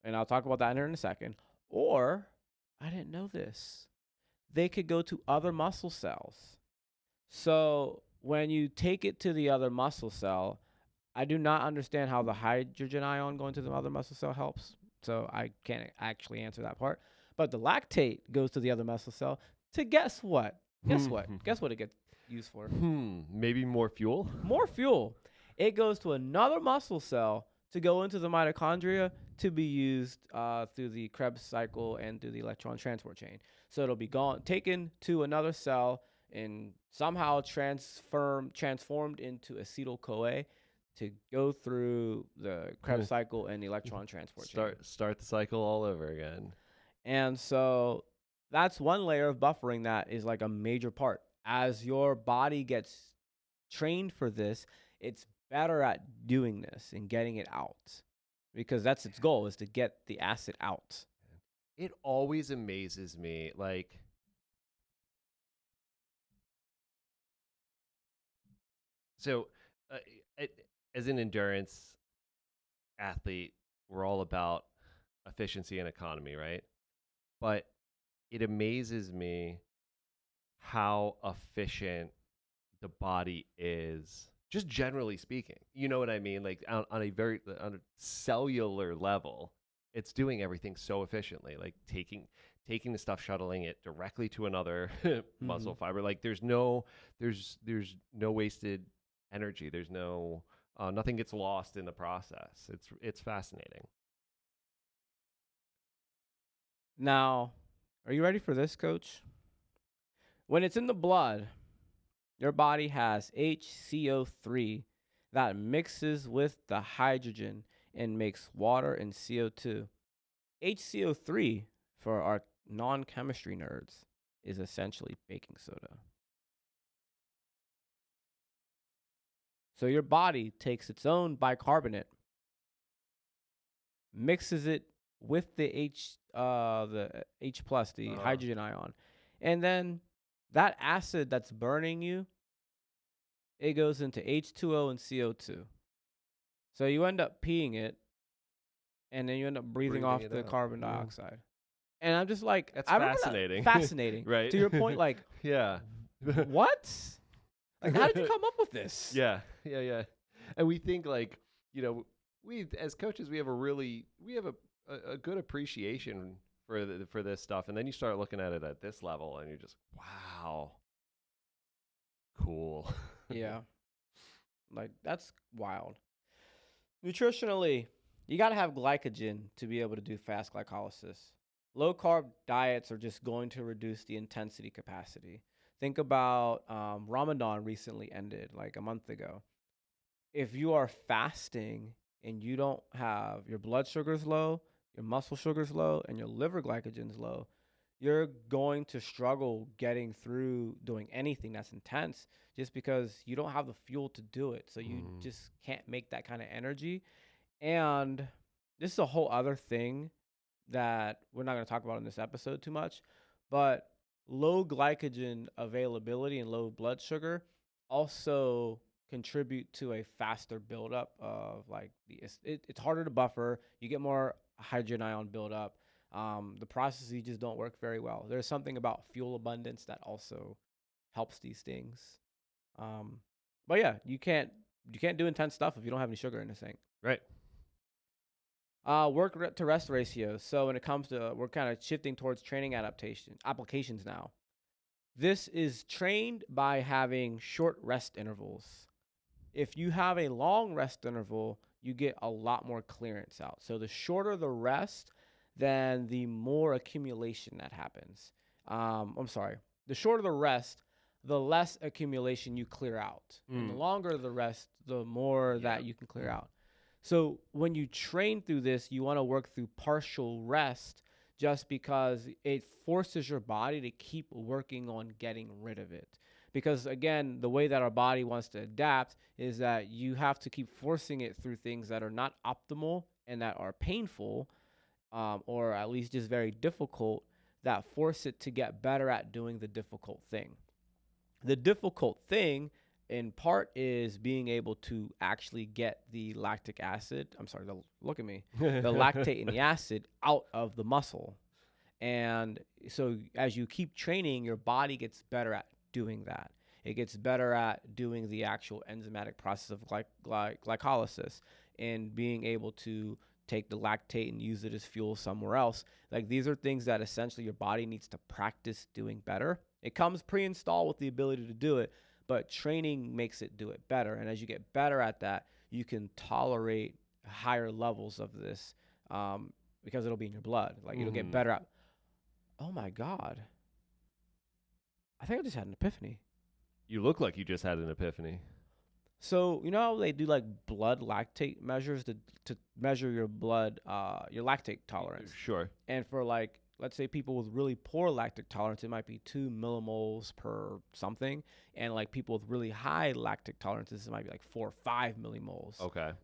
and I'll talk about that here in a second. Or, I didn't know this, they could go to other muscle cells. So when you take it to the other muscle cell, I do not understand how the hydrogen ion going to the other muscle cell helps. So I can't actually answer that part. But the lactate goes to the other muscle cell to guess what? Guess what? Guess what it gets used for? Maybe more fuel? More fuel. It goes to another muscle cell to go into the mitochondria to be used through the Krebs cycle and through the electron transport chain. So it'll be taken to another cell and somehow transformed into acetyl-CoA to go through the Krebs cycle and the electron transport chain. Start the cycle all over again. And so that's one layer of buffering that is like a major part. As your body gets trained for this, it's better at doing this and getting it out, because that's its goal, is to get the acid out. It always amazes me, like, so as an endurance athlete, we're all about efficiency and economy, right? But it amazes me how efficient the body is, just generally speaking. You know what I mean? Like on a cellular level, it's doing everything so efficiently. Like taking the stuff, shuttling it directly to another muscle fiber. Like there's no wasted energy. There's no nothing gets lost in the process. It's fascinating. Now, are you ready for this, Coach? When it's in the blood, your body has HCO3 that mixes with the hydrogen and makes water and CO2. HCO3, for our non-chemistry nerds, is essentially baking soda. So your body takes its own bicarbonate, mixes it with the H plus, the hydrogen ion, and then that acid that's burning you, it goes into H2O and CO2. So you end up peeing it, and then you end up breathing off the carbon dioxide. And I'm just like, that's fascinating. Fascinating. Right. To your point, like, yeah. What? Like, how did you come up with this? Yeah. And we think, like, we as coaches, we have a good appreciation for this stuff, and then you start looking at it at this level, and you're just, wow, cool. Yeah, like that's wild. Nutritionally, you got to have glycogen to be able to do fast glycolysis. Low carb diets are just going to reduce the intensity capacity. Think about Ramadan recently ended like a month ago. If you are fasting and you don't have your blood sugars low, your muscle sugars low, and your liver glycogen's low, you're going to struggle getting through doing anything that's intense just because you don't have the fuel to do it. So you just can't make that kind of energy. And this is a whole other thing that we're not going to talk about in this episode too much, but low glycogen availability and low blood sugar also contribute to a faster buildup of like it's harder to buffer. You get more hydrogen ion buildup. The processes just don't work very well. There's something about fuel abundance that also helps these things. Um, but yeah, you can't do intense stuff if you don't have any sugar in this thing. Right. Work to rest ratio. So when it comes to, we're kind of shifting towards training applications now. This is trained by having short rest intervals. If you have a long rest interval, you get a lot more clearance out. So the shorter the rest, then the more accumulation that happens. I'm sorry. The shorter the rest, the less accumulation you clear out. And the longer the rest, the more that you can clear out. So when you train through this, you want to work through partial rest just because it forces your body to keep working on getting rid of it. Because again, the way that our body wants to adapt is that you have to keep forcing it through things that are not optimal and that are painful, or at least just very difficult, that force it to get better at doing the difficult thing. The difficult thing in part is being able to actually get the lactic acid, look at me, the lactate and the acid out of the muscle. And so as you keep training, your body gets better at doing that. It gets better at doing the actual enzymatic process of glycolysis and being able to take the lactate and use it as fuel somewhere else. Like these are things that essentially your body needs to practice doing better. It comes pre-installed with the ability to do it, but training makes it do it better. And as you get better at that, you can tolerate higher levels of this, because it'll be in your blood. Like it'll get better at. Oh my God. I think I just had an epiphany. You look like you just had an epiphany. So, you know how they do like blood lactate measures to measure your blood, your lactate tolerance? Sure. And for like, let's say people with really poor lactic tolerance, it might be 2 millimoles per something. And like people with really high lactic tolerances, it might be like 4 or 5 millimoles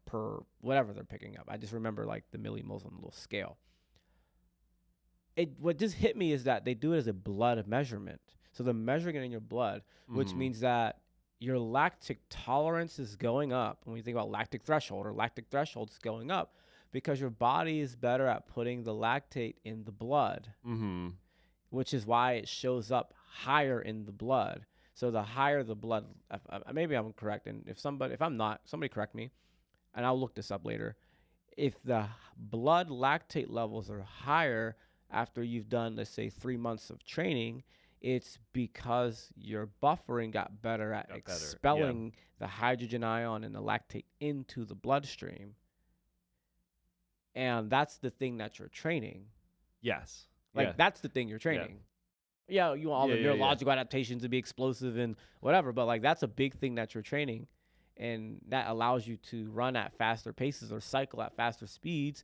per whatever they're picking up. I just remember like the millimoles on the little scale. What just hit me is that they do it as a blood measurement. So they're measuring it in your blood, which means that your lactic tolerance is going up. When you think about lactic threshold is going up because your body is better at putting the lactate in the blood, which is why it shows up higher in the blood. So the higher the blood, maybe I'm correct, and if I'm not, somebody correct me, and I'll look this up later. If the blood lactate levels are higher after you've done, let's say, 3 months of training, it's because your buffering got better at expelling the hydrogen ion and the lactate into the bloodstream. And that's the thing that you're training. Yes. Like, that's the thing you're training. Yeah, you want all the neurological adaptations to be explosive and whatever, but, like, that's a big thing that you're training. And that allows you to run at faster paces or cycle at faster speeds,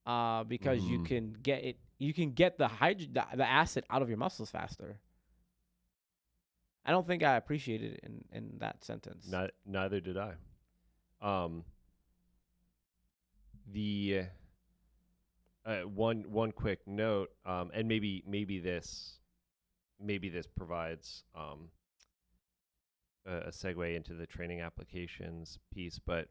because you can get the acid out of your muscles faster. I don't think I appreciated it in that sentence. Neither did I. The one quick note, and maybe this provides a segue into the training applications piece, but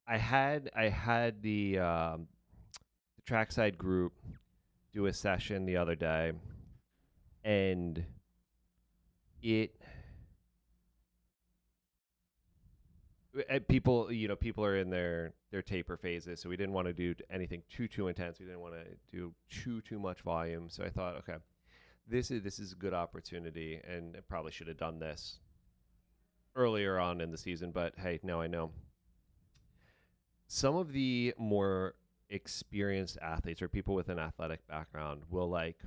I had the Trackside group do a session the other day, and people are in their taper phases, so we didn't want to do anything too intense. We didn't want to do too much volume. So I thought, okay, this is a good opportunity, and I probably should have done this earlier on in the season, but hey, now I know. Some of the more experienced athletes or people with an athletic background will like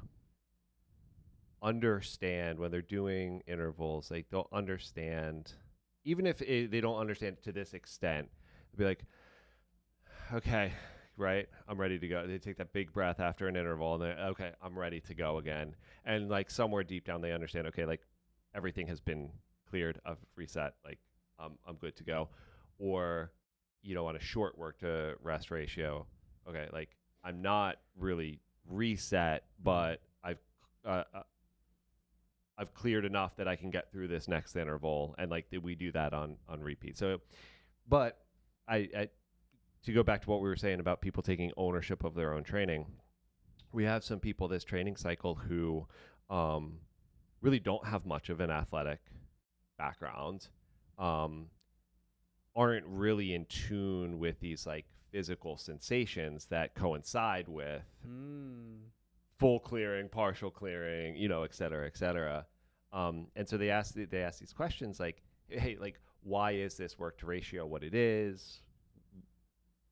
understand when they're doing intervals. Like they'll understand, even if they don't understand to this extent, they'll be like, okay, right, I'm ready to go. They take that big breath after an interval and they're, okay, I'm ready to go again. And like somewhere deep down, they understand, okay, like everything has been cleared, I've reset, like I'm good to go. Or on a short work to rest ratio, okay, like I'm not really reset, but uh, uh, I've cleared enough that I can get through this next interval, and like did we do that on repeat? So, but I to go back to what we were saying about people taking ownership of their own training, we have some people this training cycle who um, really don't have much of an athletic background, um, aren't really in tune with these like physical sensations that coincide with full clearing, partial clearing, et cetera, et cetera. And so they ask these questions like, hey, like, why is this work to ratio what it is?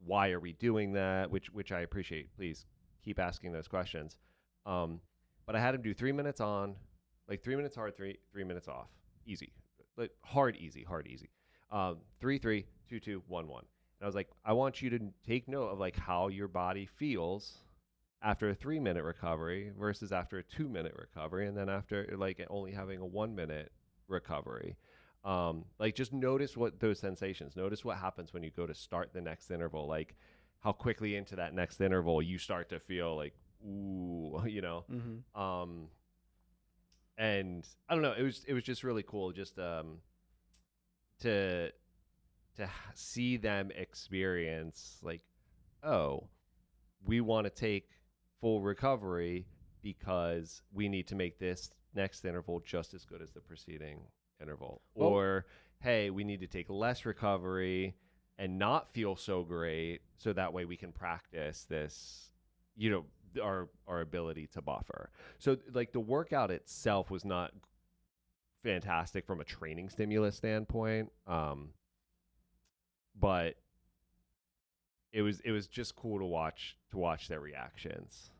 Why are we doing that? Which I appreciate. Please keep asking those questions. But I had him do 3 minutes on, like 3 minutes hard, 3 minutes off, easy, like hard, easy, hard, easy. 3, 3, 2, 2, 1, 1. And I was like, I want you to take note of like how your body feels after a 3 minute recovery versus after a 2 minute recovery, and then after like only having a 1 minute recovery. Like just notice what those sensations, notice what happens when you go to start the next interval, like how quickly into that next interval you start to feel like, ooh, and I don't know, it was just really cool just to see them experience like, oh, we want to take full recovery because we need to make this next interval just as good as the preceding interval. Well, or, hey, we need to take less recovery and not feel so great so that way we can practice this, our ability to buffer. So like the workout itself was not fantastic from a training stimulus standpoint. But it was just cool to watch their reactions.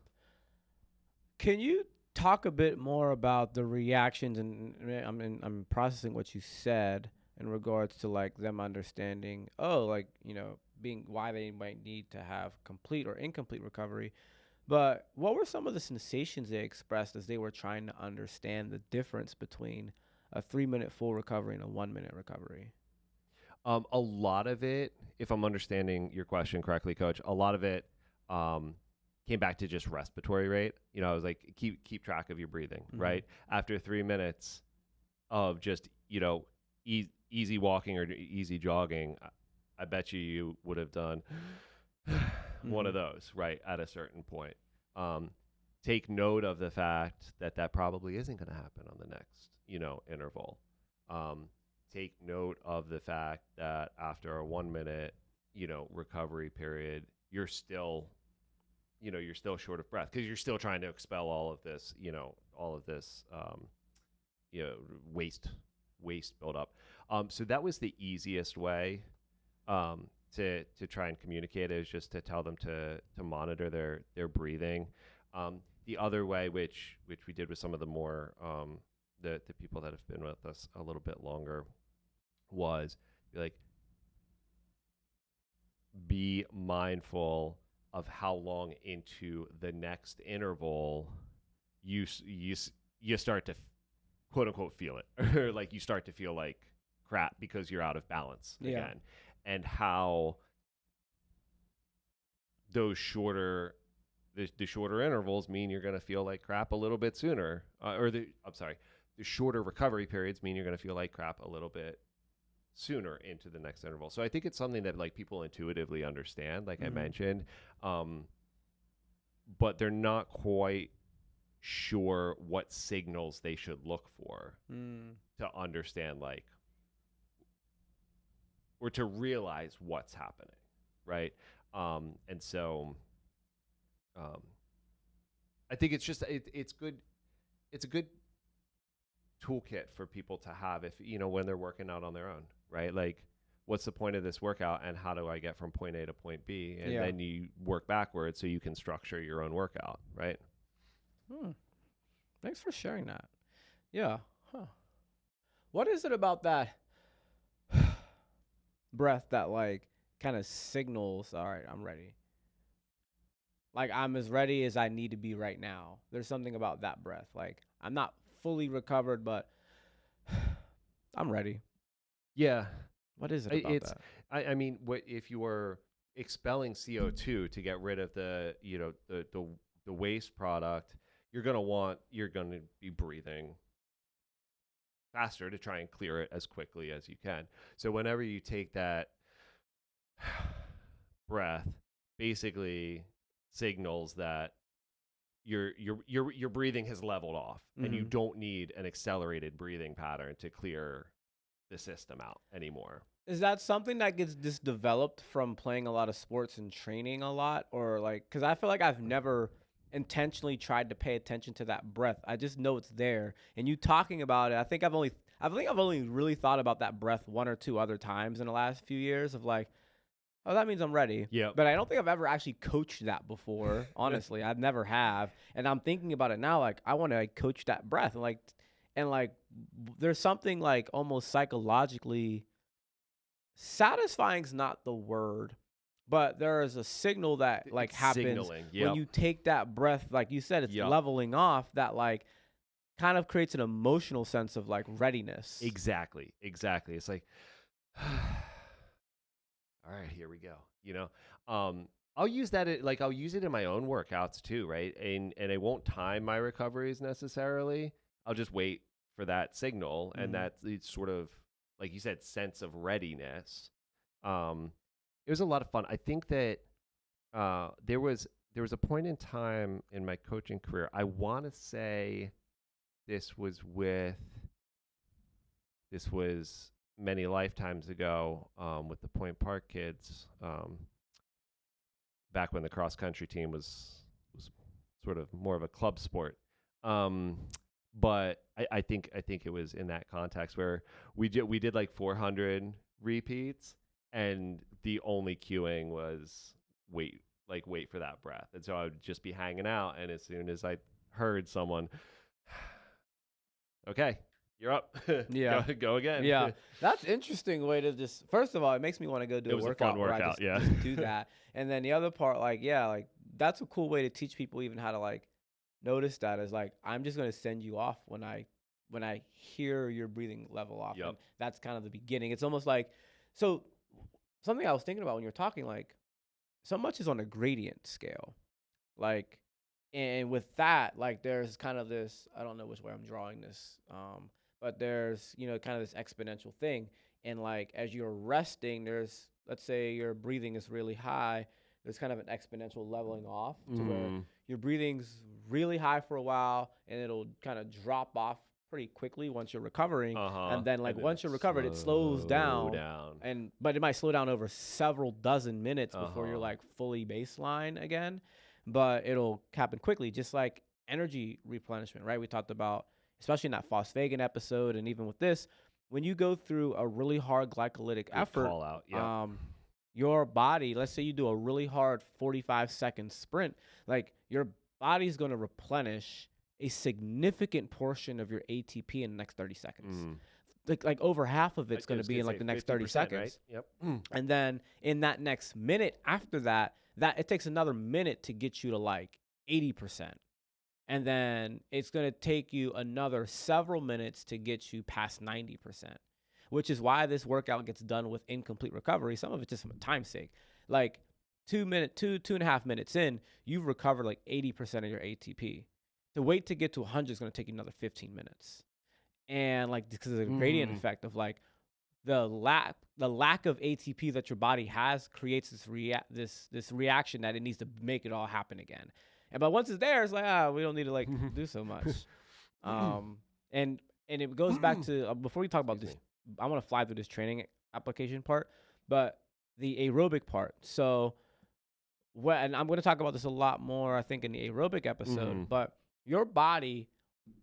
can you talk a bit more about the reactions? And I'm processing what you said in regards to like them understanding, oh, like, being why they might need to have complete or incomplete recovery. But what were some of the sensations they expressed as they were trying to understand the difference between a 3 minute full recovery and a 1 minute recovery? A lot of it, if I'm understanding your question correctly, Coach, a lot of it came back to just respiratory rate. I was like, keep track of your breathing, right? After 3 minutes of just easy walking or easy jogging, I bet you would have done one of those, right, at a certain point. Take note of the fact that probably isn't going to happen on the next interval. Take note of the fact that after a 1 minute recovery period, you're still short of breath because you're still trying to expel all of this waste buildup. So that was the easiest way to try and communicate, is just to tell them to monitor their breathing. The other way, which we did with some of the more the people that have been with us a little bit longer, was like, be mindful of how long into the next interval you start to quote unquote feel it, or like you start to feel like crap because you're out of balance again, and how those shorter the shorter intervals mean you're going to feel like crap a little bit sooner, the shorter recovery periods mean you're going to feel like crap a little bit sooner into the next interval. So I think it's something that like people intuitively understand, like I mentioned, but they're not quite sure what signals they should look for to understand, like, or to realize what's happening, right? And so I think it's just it's good. It's a good toolkit for people to have if when they're working out on their own, right? Like, what's the point of this workout, and how do I get from point A to point B? And then you work backwards so you can structure your own workout, right? Thanks for sharing that. Yeah. What is it about that breath that like kind of signals, all right, I'm ready? Like, I'm as ready as I need to be right now. There's something about that breath. Like, I'm not fully recovered, but I'm ready. Yeah. What is it about It's that? I mean, what if you were expelling CO2 to get rid of the the waste product, you're gonna be breathing faster to try and clear it as quickly as you can. So whenever you take that breath, basically signals that your breathing has leveled off, and you Mm-hmm. don't need an accelerated breathing pattern to clear the system out anymore. Is that something that gets just developed from playing a lot of sports and training a lot, or like? Because I feel like I've never intentionally tried to pay attention to that breath. I just know it's there, and you talking about it. I think I've only really thought about that breath one or two other times in the last few years. Of like, oh, that means I'm ready. Yep. But I don't think I've ever actually coached that before. Honestly, I never have, and I'm thinking about it now. Like, I want to like coach that breath, and like, there's something like almost psychologically satisfying's not the word, but there is a signal that like It's happens signaling. when Yep. you take that breath, like you said, it's Yep. leveling off that like kind of creates an emotional sense of like readiness. Exactly. Exactly. It's like, all right, here we go. I'll use that I'll use it in my own workouts too, right? And I won't time my recoveries necessarily. I'll just wait for that signal, and Mhm. that it's sort of like you said, sense of readiness. Um, it was a lot of fun. I think that there was a point in time in my coaching career. I want to say this was with this was many lifetimes ago, with the Point Park kids, back when the cross country team was sort of more of a club sport. Um, but I think it was in that context where we did like 400 repeats, and the only cueing was wait for that breath. And so I would just be hanging out, and as soon as I heard someone, okay, you're up, Yeah. go again. Yeah. That's interesting way to just first of all, it makes me want to go do It a was a fun workout where I workout, just yeah. just do that. And then the other part, like, yeah, like that's a cool way to teach people even how to like notice that is like I'm just gonna send you off when I hear your breathing level off. Yep. And that's kind of the beginning. It's almost like so something I was thinking about when you're talking, like so much is on a gradient scale. Like and with that, like there's kind of this, I don't know which way I'm drawing this, but there's, you know, kind of this exponential thing. And like as you're resting, there's let's say your breathing is really high, there's kind of an exponential leveling off to where Mm. your breathing's really high for a while and it'll kind of drop off pretty quickly once you're recovering. Uh-huh. And then like And then once it you're recovered, it slows slow down down. and but it might slow down over several dozen minutes before you're Uh-huh. like fully baseline again, but it'll happen quickly, just like energy replenishment, right? We talked about, especially in that phosphagen episode, and even with this, when you go through a really hard glycolytic Good effort, call out. Yep. um, your body, let's say you do a really hard 45-second sprint, like your body's going to replenish a significant portion of your ATP in the next 30 seconds. Mm. Like over half of it's I going to was be gonna in like say the next 30 50%, right? seconds. Yep. And then in that next minute after that, that it takes another minute to get you to like 80%. And then it's going to take you another several minutes to get you past 90%, which is why this workout gets done with incomplete recovery. Some of it's just from time's sake. Like 2.5 minutes in, you've recovered like 80% of your ATP. To wait to get to 100 is going to take you another 15 minutes. And like, because of the gradient Mm. effect of like, the lack of ATP that your body has creates this reaction that it needs to make it all happen again. And but once it's there, it's like we don't need to like do so much. Um, and it goes back to before we talk about Excuse this, me. I want to fly through this training application part, but the aerobic part. So and I'm going to talk about this a lot more, I think, in the aerobic episode. Mhm. But your body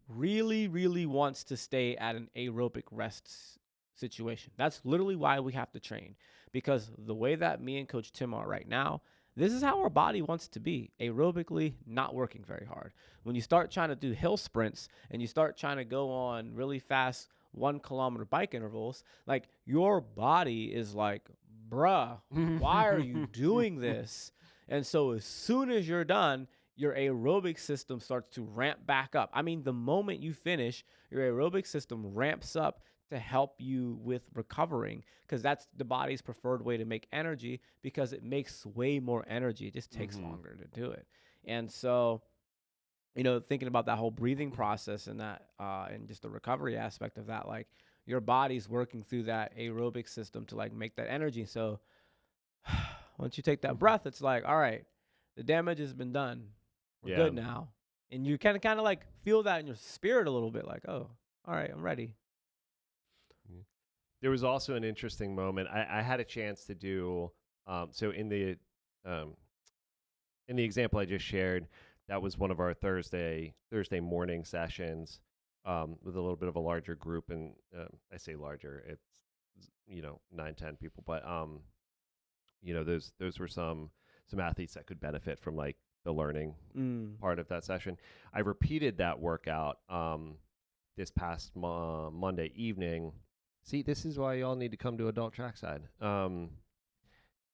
really, really wants to stay at an aerobic rest situation. That's literally why we have to train. Because the way that me and Coach Tim are right now, this is how our body wants to be, aerobically, not working very hard. When you start trying to do hill sprints and you start trying to go on really fast 1 kilometer bike intervals, like your body is like, bruh, why are you doing this? And so as soon as you're done, your aerobic system starts to ramp back up. I mean, the moment you finish, your aerobic system ramps up to help you with recovering, because that's the body's preferred way to make energy, because it makes way more energy. It just takes Mm-hmm. longer to do it. And so, thinking about that whole breathing process and that, and just the recovery aspect of that, like your body's working through that aerobic system to like make that energy. So once you take that breath, it's like, all right, the damage has been done. We're Yeah. good now. And you kind of like feel that in your spirit a little bit, like, oh, all right, I'm ready. There was also an interesting moment. I had a chance to do so um, in the example I just shared. That was one of our Thursday morning sessions with a little bit of a larger group, and I say larger, it's 9-10 people, but those were some athletes that could benefit from like the learning part of that session. I repeated that workout this past Monday evening. See, this is why y'all need to come to Adult Trackside.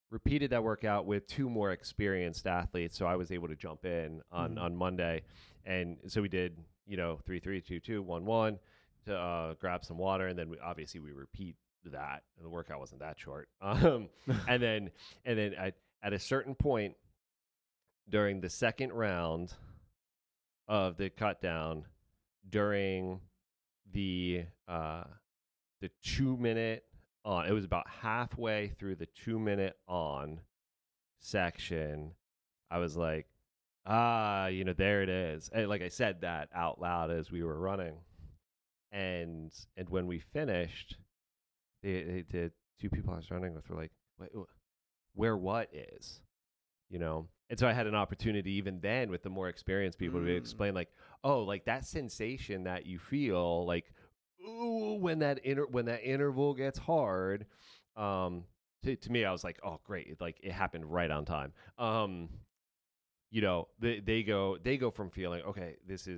Repeated that workout with two more experienced athletes, so I was able to jump in on Monday, and so we did 3-3, 2-2, 1-1 to grab some water, and then obviously we repeat that. The workout wasn't that short, and then at a certain point during the second round of the cut down, during the 2 minute on, it was about halfway through the 2 minute on section, I was like, there it is. And like I said that out loud as we were running, and when we finished, the two people I was running with were like, wait, where what is, and so I had an opportunity even then with the more experienced people to explain, like, oh, like that sensation that you feel, like, ooh, when that interval gets hard. To me, I was like, oh, great, like it happened right on time. They go from feeling, okay, this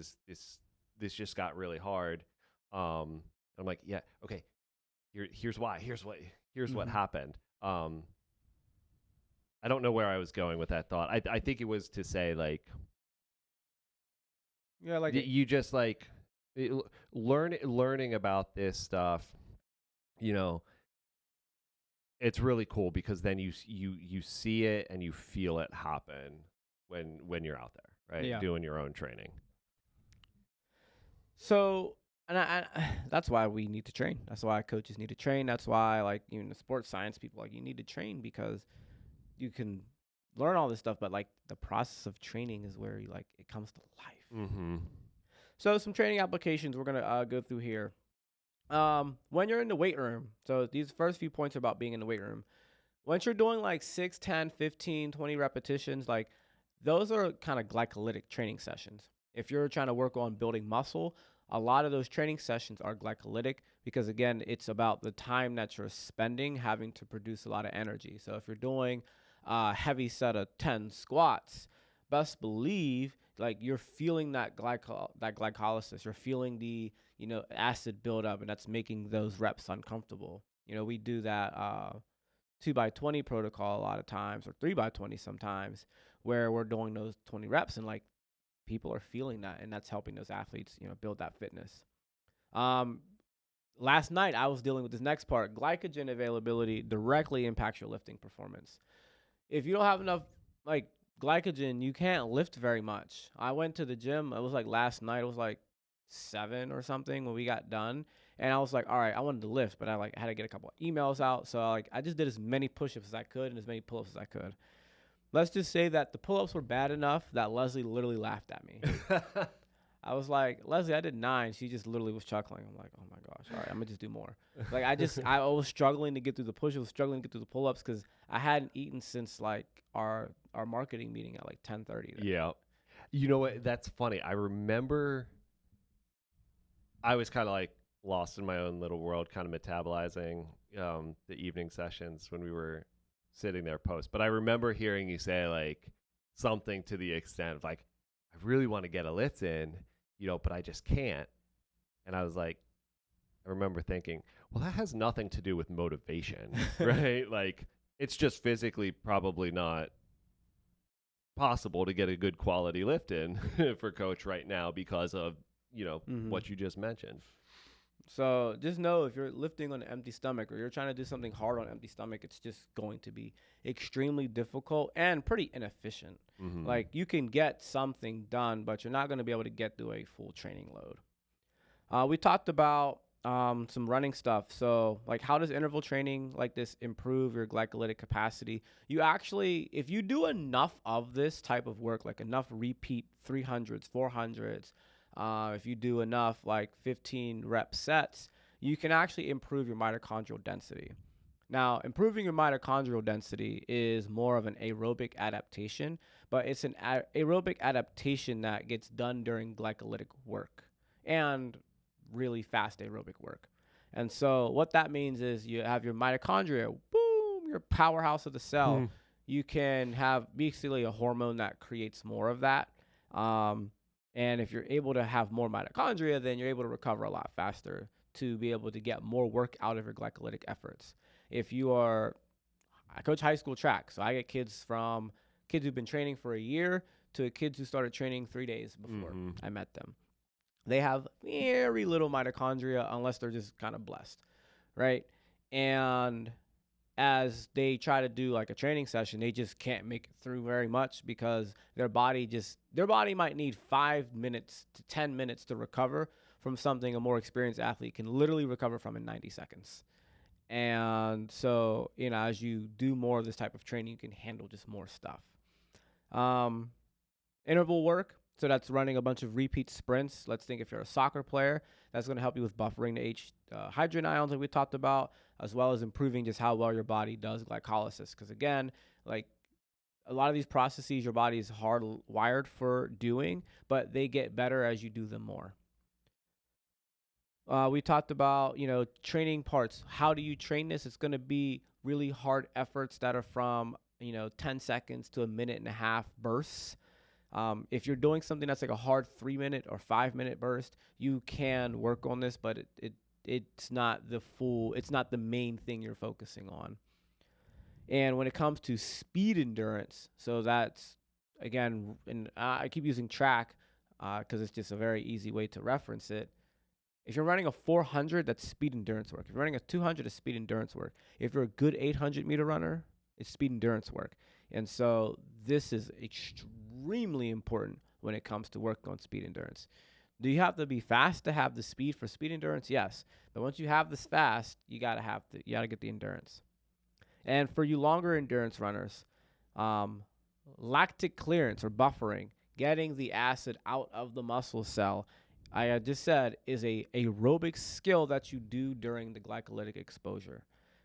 just got really hard. I'm like, yeah, okay, here's why, here's what happened. I don't know where I was going with that thought. I think it was to say, like, Yeah, like you just like learning about this stuff, it's really cool because then you see it and you feel it happen when you're out there, right? yeah. Doing your own training. So, and that's why we need to train. That's why coaches need to train. That's why, like, even the sports science people, like, you need to train, because you can learn all this stuff, but like the process of training is where you, like, it comes to life. Mm-hmm. So some training applications we're gonna go through here. When you're in the weight room, so these first few points are about being in the weight room. Once you're doing like 6, 10, 15, 20 repetitions, like those are kind of glycolytic training sessions. If you're trying to work on building muscle, a lot of those training sessions are glycolytic, because again, it's about the time that you're spending having to produce a lot of energy. So if you're doing a heavy set of 10 squats, best believe like you're feeling that glycolysis. You're feeling the acid buildup, and that's making those reps uncomfortable. We do that 2x20 protocol a lot of times, or 3x20 sometimes, where we're doing those 20 reps, and like people are feeling that, and that's helping those athletes build that fitness. Last night I was dealing with this next part. Glycogen availability directly impacts your lifting performance. If you don't have enough like glycogen, you can't lift very much. I went to the gym. It was like last night. It was like 7 or something when we got done, and I was like, all right, I wanted to lift, but I had to get a couple of emails out. So I just did as many push-ups as I could and as many pull-ups as I could. Let's just say that the pull-ups were bad enough that Leslie literally laughed at me. I was like, Leslie, I did 9. She just literally was chuckling. I'm like, oh my gosh, all right, I'm gonna just do more. Like I was struggling to get through the push-ups, struggling to get through the pull-ups, because I hadn't eaten since like our marketing meeting at like 10:30. Yeah. You know what? That's funny. I remember I was kind of like lost in my own little world, kind of metabolizing the evening sessions when we were sitting there post. But I remember hearing you say like something to the extent of like, I really want to get a lift in, but I just can't. And I was like, I remember thinking, well, that has nothing to do with motivation, right? Like, it's just physically probably not possible to get a good quality lift in for coach right now because of what you just mentioned. So just know if you're lifting on an empty stomach or you're trying to do something hard on an empty stomach, it's just going to be extremely difficult and pretty inefficient. Mm-hmm. Like you can get something done, but you're not going to be able to get through a full training load. We talked about some running stuff. So, like, how does interval training like this improve your glycolytic capacity? You actually, if you do enough of this type of work, like enough repeat 300s, 400s, if you do enough like 15 rep sets, you can actually improve your mitochondrial density. Now, improving your mitochondrial density is more of an aerobic adaptation, but it's an aerobic adaptation that gets done during glycolytic work and really fast aerobic work. And so, what that means is you have your mitochondria, boom, your powerhouse of the cell. You can have basically a hormone that creates more of that. Um, and if you're able to have more mitochondria, then you're able to recover a lot faster to be able to get more work out of your glycolytic efforts. If you are, I coach high school track, so I get kids who've been training for a year to kids who started training 3 days before Mm-hmm. I met them. They have very little mitochondria unless they're just kind of blessed, right? And as they try to do like a training session, they just can't make it through very much because their body might need 5 minutes to 10 minutes to recover from something a more experienced athlete can literally recover from in 90 seconds. And so, as you do more of this type of training, you can handle just more stuff. Um, Interval work. So that's running a bunch of repeat sprints. Let's think if you're a soccer player, that's going to help you with buffering the hydrogen ions that we talked about, as well as improving just how well your body does glycolysis. Because again, like a lot of these processes, your body is hardwired for doing, but they get better as you do them more. We talked about, training parts. How do you train this? It's going to be really hard efforts that are from, 10 seconds to a minute and a half bursts. If you're doing something that's like a hard 3 minute or 5 minute burst, you can work on this, but it's not it's not the main thing you're focusing on. And when it comes to speed endurance, so that's again, and I keep using track because it's just a very easy way to reference it. If you're running a 400, that's speed endurance work. If you're running a 200, it's speed endurance work. If you're a good 800-meter runner, it's speed endurance work. And so this is extremely important when it comes to work on speed endurance. Do you have to be fast to have the speed for speed endurance? Yes. But once you have this fast, you gotta get the endurance. And for you longer endurance runners, um, lactic clearance or buffering, getting the acid out of the muscle cell, I just said, is a aerobic skill that you do during the glycolytic exposure.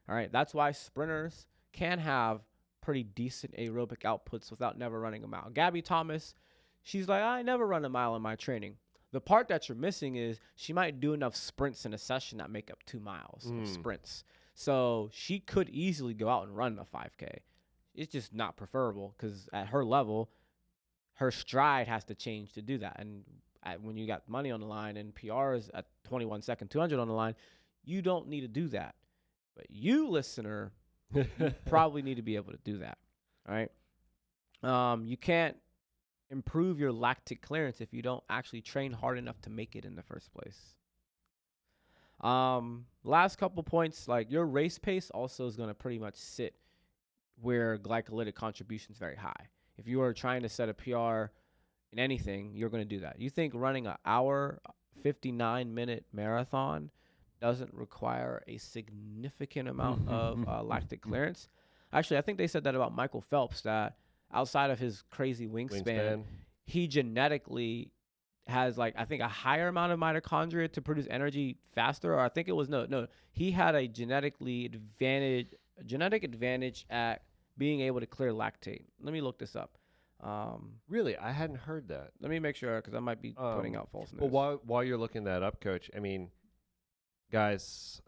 All right, that's why sprinters can have pretty decent aerobic outputs without never running a mile. Gabby Thomas, she's like, I never run a mile in my training. The part that you're missing is she might do enough sprints in a session that make up 2 miles of sprints. So she could easily go out and run a 5K. It's just not preferable because at her level, her stride has to change to do that. And when you got money on the line and PRs at 21 second 200 on the line, you don't need to do that. But you, listener, you probably need to be able to do that. All right. You can't improve your lactic clearance if you don't actually train hard enough to make it in the first place. Last couple points, like your race pace also is going to pretty much sit where glycolytic contribution is very high. If you are trying to set a PR in anything, you're going to do that. You think running an hour, 59-minute marathon doesn't require a significant amount of lactic clearance? Actually, I think they said that about Michael Phelps, that outside of his crazy wingspan. He genetically has like I think a higher amount of mitochondria to produce energy faster, or I think it was no, he had a genetic advantage at being able to clear lactate. Let me look this up. Really, I hadn't heard that. Let me make sure because I might be putting out false news. Well, while you're looking that up, Coach, I mean, guys,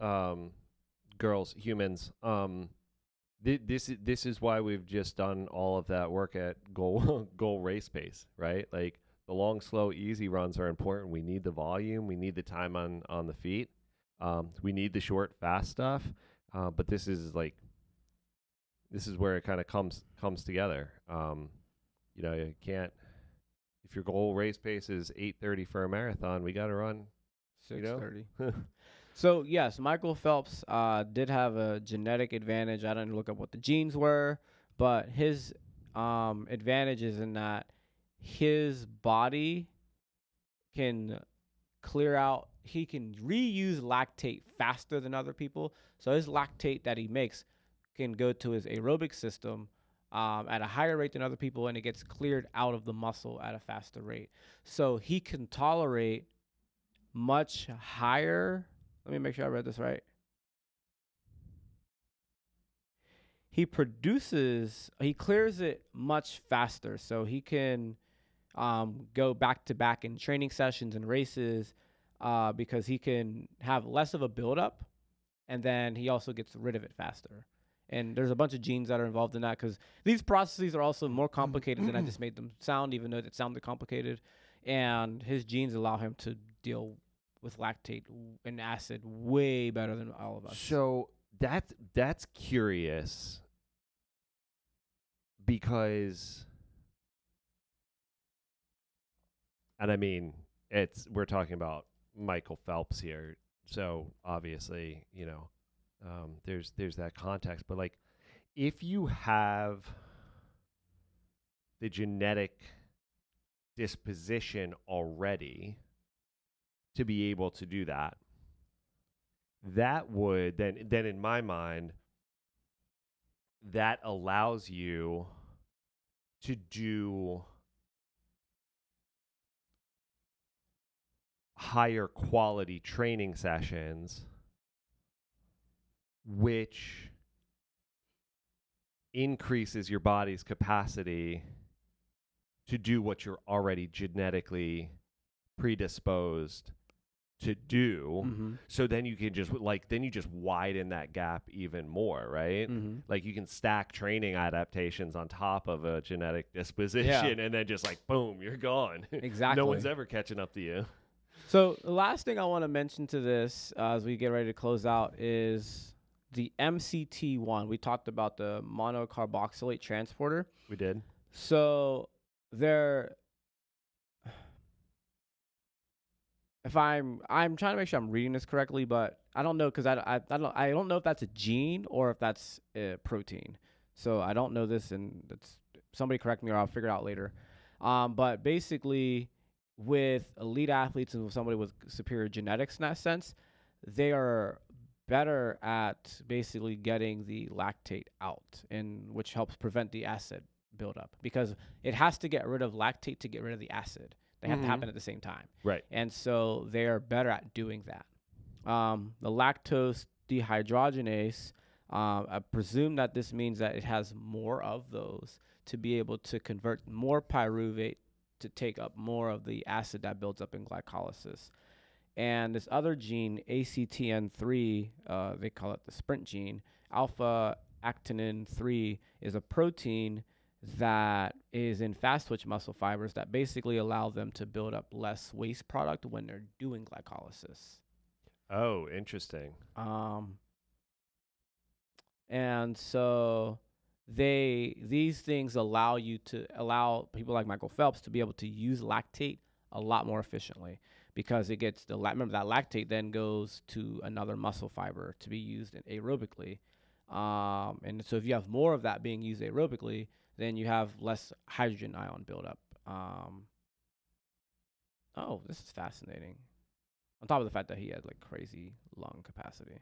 girls, humans, this is why we've just done all of that work at goal race pace, right? Like the long, slow, easy runs are important. We need the volume, we need the time on the feet, we need the short, fast stuff. But this is where it kind of comes together. You can't. If your goal race pace is 8:30 for a marathon, we got to run 6:30. So yes, Michael Phelps did have a genetic advantage. I didn't look up what the genes were, but his advantage is in that his body can clear out. He can reuse lactate faster than other people. So his lactate that he makes can go to his aerobic system at a higher rate than other people, and it gets cleared out of the muscle at a faster rate. So he can tolerate much higher. Let me make sure I read this right. He clears it much faster. So he can go back to back in training sessions and races because he can have less of a buildup, and then he also gets rid of it faster. And there's a bunch of genes that are involved in that because these processes are also more complicated than I just made them sound, even though it sounded complicated. And his genes allow him to deal with lactate and acid way better than all of us. So that's curious because, and I mean, we're talking about Michael Phelps here, so obviously, there's that context. But like, if you have the genetic disposition already to be able to do that, that would then in my mind, that allows you to do higher quality training sessions, which increases your body's capacity to do what you're already genetically predisposed to do. Mm-hmm. So then you can just widen that gap even more, right? Mm-hmm. Like you can stack training adaptations on top of a genetic disposition, and then just like boom, you're gone. Exactly. No one's ever catching up to you. So the last thing I want to mention to this as we get ready to close out is the MCT1. We talked about the monocarboxylate transporter. We did. So there, if I'm trying to make sure I'm reading this correctly, but I don't know because I don't know if that's a gene or if that's a protein. So I don't know this, and that's somebody correct me or I'll figure it out later. But basically, with elite athletes and somebody with superior genetics in that sense, they are better at basically getting the lactate out, and which helps prevent the acid buildup because it has to get rid of lactate to get rid of the acid. They have to happen at the same time. Right. And so they are better at doing that. The lactose dehydrogenase, I presume that this means that it has more of those to be able to convert more pyruvate to take up more of the acid that builds up in glycolysis. And this other gene, ACTN3, they call it the sprint gene, alpha actinin 3, is a protein that is in fast twitch muscle fibers that basically allow them to build up less waste product when they're doing glycolysis. Oh, interesting. And so these things allow people like Michael Phelps to be able to use lactate a lot more efficiently because it gets remember that lactate then goes to another muscle fiber to be used aerobically. And so if you have more of that being used aerobically, then you have less hydrogen ion buildup. Oh, this is fascinating. On top of the fact that he had like crazy lung capacity.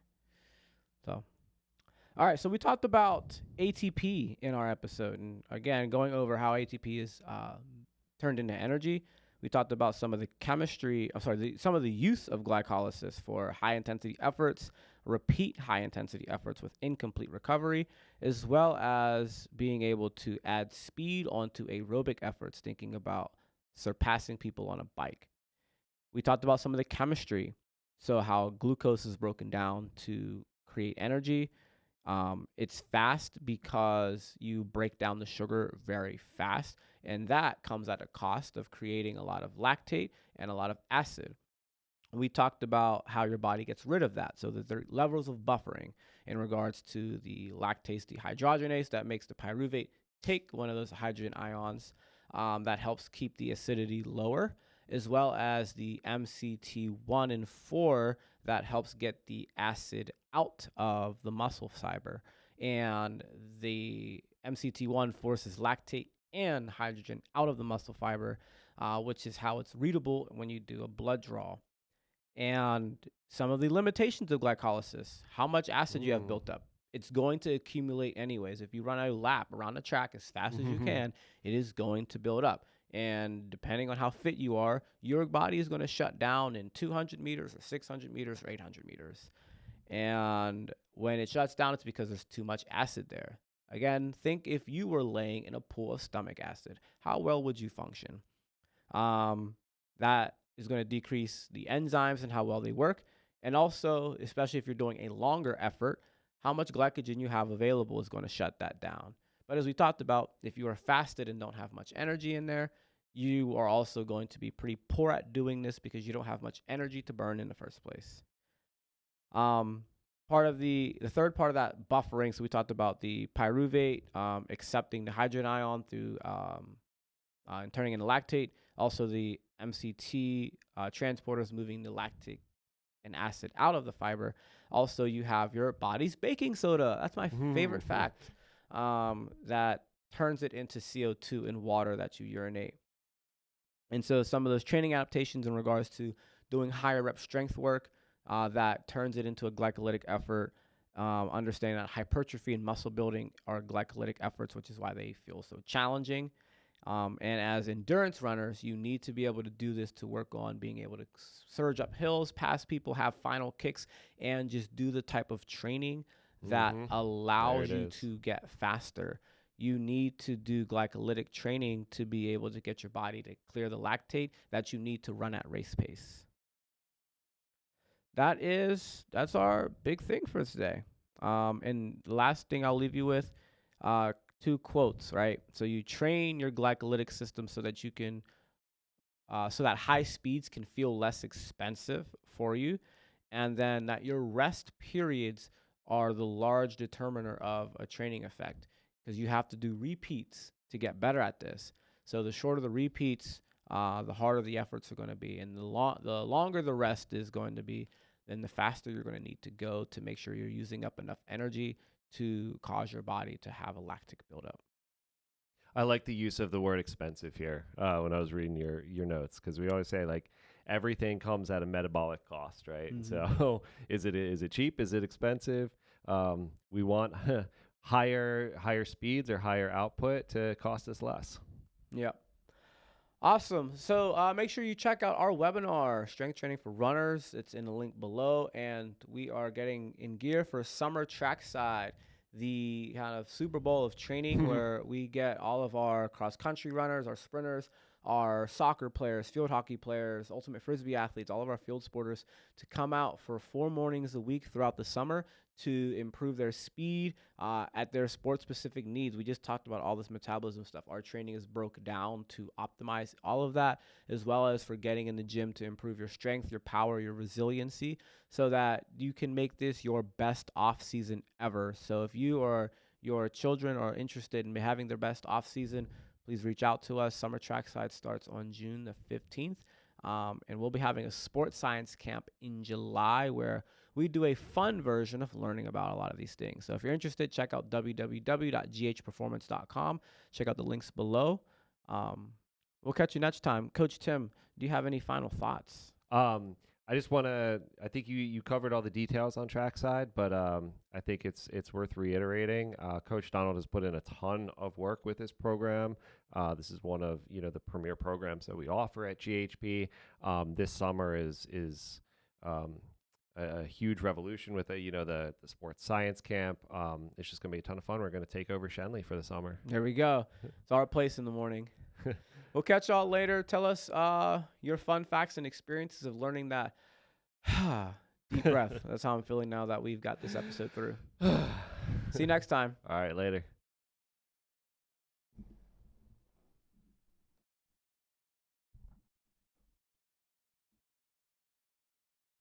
So, all right. So we talked about ATP in our episode, and again, going over how ATP is turned into energy. We talked about some of the chemistry. Some of the use of glycolysis for high intensity efforts, repeat high intensity efforts with incomplete recovery, as well as being able to add speed onto aerobic efforts, thinking about surpassing people on a bike. We talked about some of the chemistry, so how glucose is broken down to create energy. It's fast because you break down the sugar very fast, and that comes at a cost of creating a lot of lactate and a lot of acid. We talked about how your body gets rid of that, so that there are levels of buffering in regards to the lactase dehydrogenase that makes the pyruvate take one of those hydrogen ions that helps keep the acidity lower, as well as the MCT1 and 4 that helps get the acid out of the muscle fiber. And the MCT1 forces lactate and hydrogen out of the muscle fiber, which is how it's readable when you do a blood draw. And some of the limitations of glycolysis, how much acid you have built up. It's going to accumulate anyways. If you run a lap around the track as fast as you can, it is going to build up. And depending on how fit you are, your body is going to shut down in 200 meters or 600 meters or 800 meters. And when it shuts down, it's because there's too much acid there. Again, think if you were laying in a pool of stomach acid, how well would you function? That is going to decrease the enzymes and how well they work. And also, especially if you're doing a longer effort, how much glycogen you have available is going to shut that down. But as we talked about, if you are fasted and don't have much energy in there, you are also going to be pretty poor at doing this because you don't have much energy to burn in the first place. Part of the third part of that buffering, so we talked about the pyruvate accepting the hydrogen ion through and turning into lactate. Also, the MCT transporters moving the lactic and acid out of the fiber. Also, you have your body's baking soda. That's my favorite fact. That turns it into CO2 in water that you urinate. And so some of those training adaptations in regards to doing higher rep strength work, that turns it into a glycolytic effort. Understanding that hypertrophy and muscle building are glycolytic efforts, which is why they feel so challenging. And as endurance runners, you need to be able to do this to work on being able to surge up hills, pass people, have final kicks, and just do the type of training that allows you to get faster. You need to do glycolytic training to be able to get your body to clear the lactate that you need to run at race pace. That's our big thing for today. And the last thing I'll leave you with, 2 quotes, right? So you train your glycolytic system so that you can, so that high speeds can feel less expensive for you, and then that your rest periods are the large determiner of a training effect, because you have to do repeats to get better at this. So the shorter the repeats, the harder the efforts are going to be, and the longer the rest is going to be, then the faster you're going to need to go to make sure you're using up enough energy to cause your body to have a lactic buildup. I like the use of the word expensive here when I was reading your notes, because we always say like everything comes at a metabolic cost, right? So is it cheap? Is it expensive? We want higher speeds or higher output to cost us less. Yep. Awesome. So make sure you check out our webinar, Strength Training for Runners. It's in the link below. And we are getting in gear for Summer Trackside, the kind of Super Bowl of training where we get all of our cross-country runners, our sprinters, our soccer players, field hockey players, ultimate frisbee athletes, all of our field sporters to come out for 4 mornings a week throughout the summer to improve their speed at their sport-specific needs. We just talked about all this metabolism stuff. Our training is broke down to optimize all of that, as well as for getting in the gym to improve your strength, your power, your resiliency, so that you can make this your best off-season ever. So if you or your children are interested in having their best off-season, please reach out to us. Summer Trackside starts on June the 15th. And we'll be having a sports science camp in July where we do a fun version of learning about a lot of these things. So if you're interested, check out www.ghperformance.com. Check out the links below. We'll catch you next time. Coach Tim, do you have any final thoughts? I just want to, I think you covered all the details on Trackside, but I think it's worth reiterating. Coach Donald has put in a ton of work with this program. This is one of, the premier programs that we offer at GHP. This summer is a huge revolution with the sports science camp. It's just going to be a ton of fun. We're going to take over Shenley for the summer. There we go. It's our place in the morning. We'll catch y'all later. Tell us your fun facts and experiences of learning that. Deep breath. That's how I'm feeling now that we've got this episode through. See you next time. All right, later.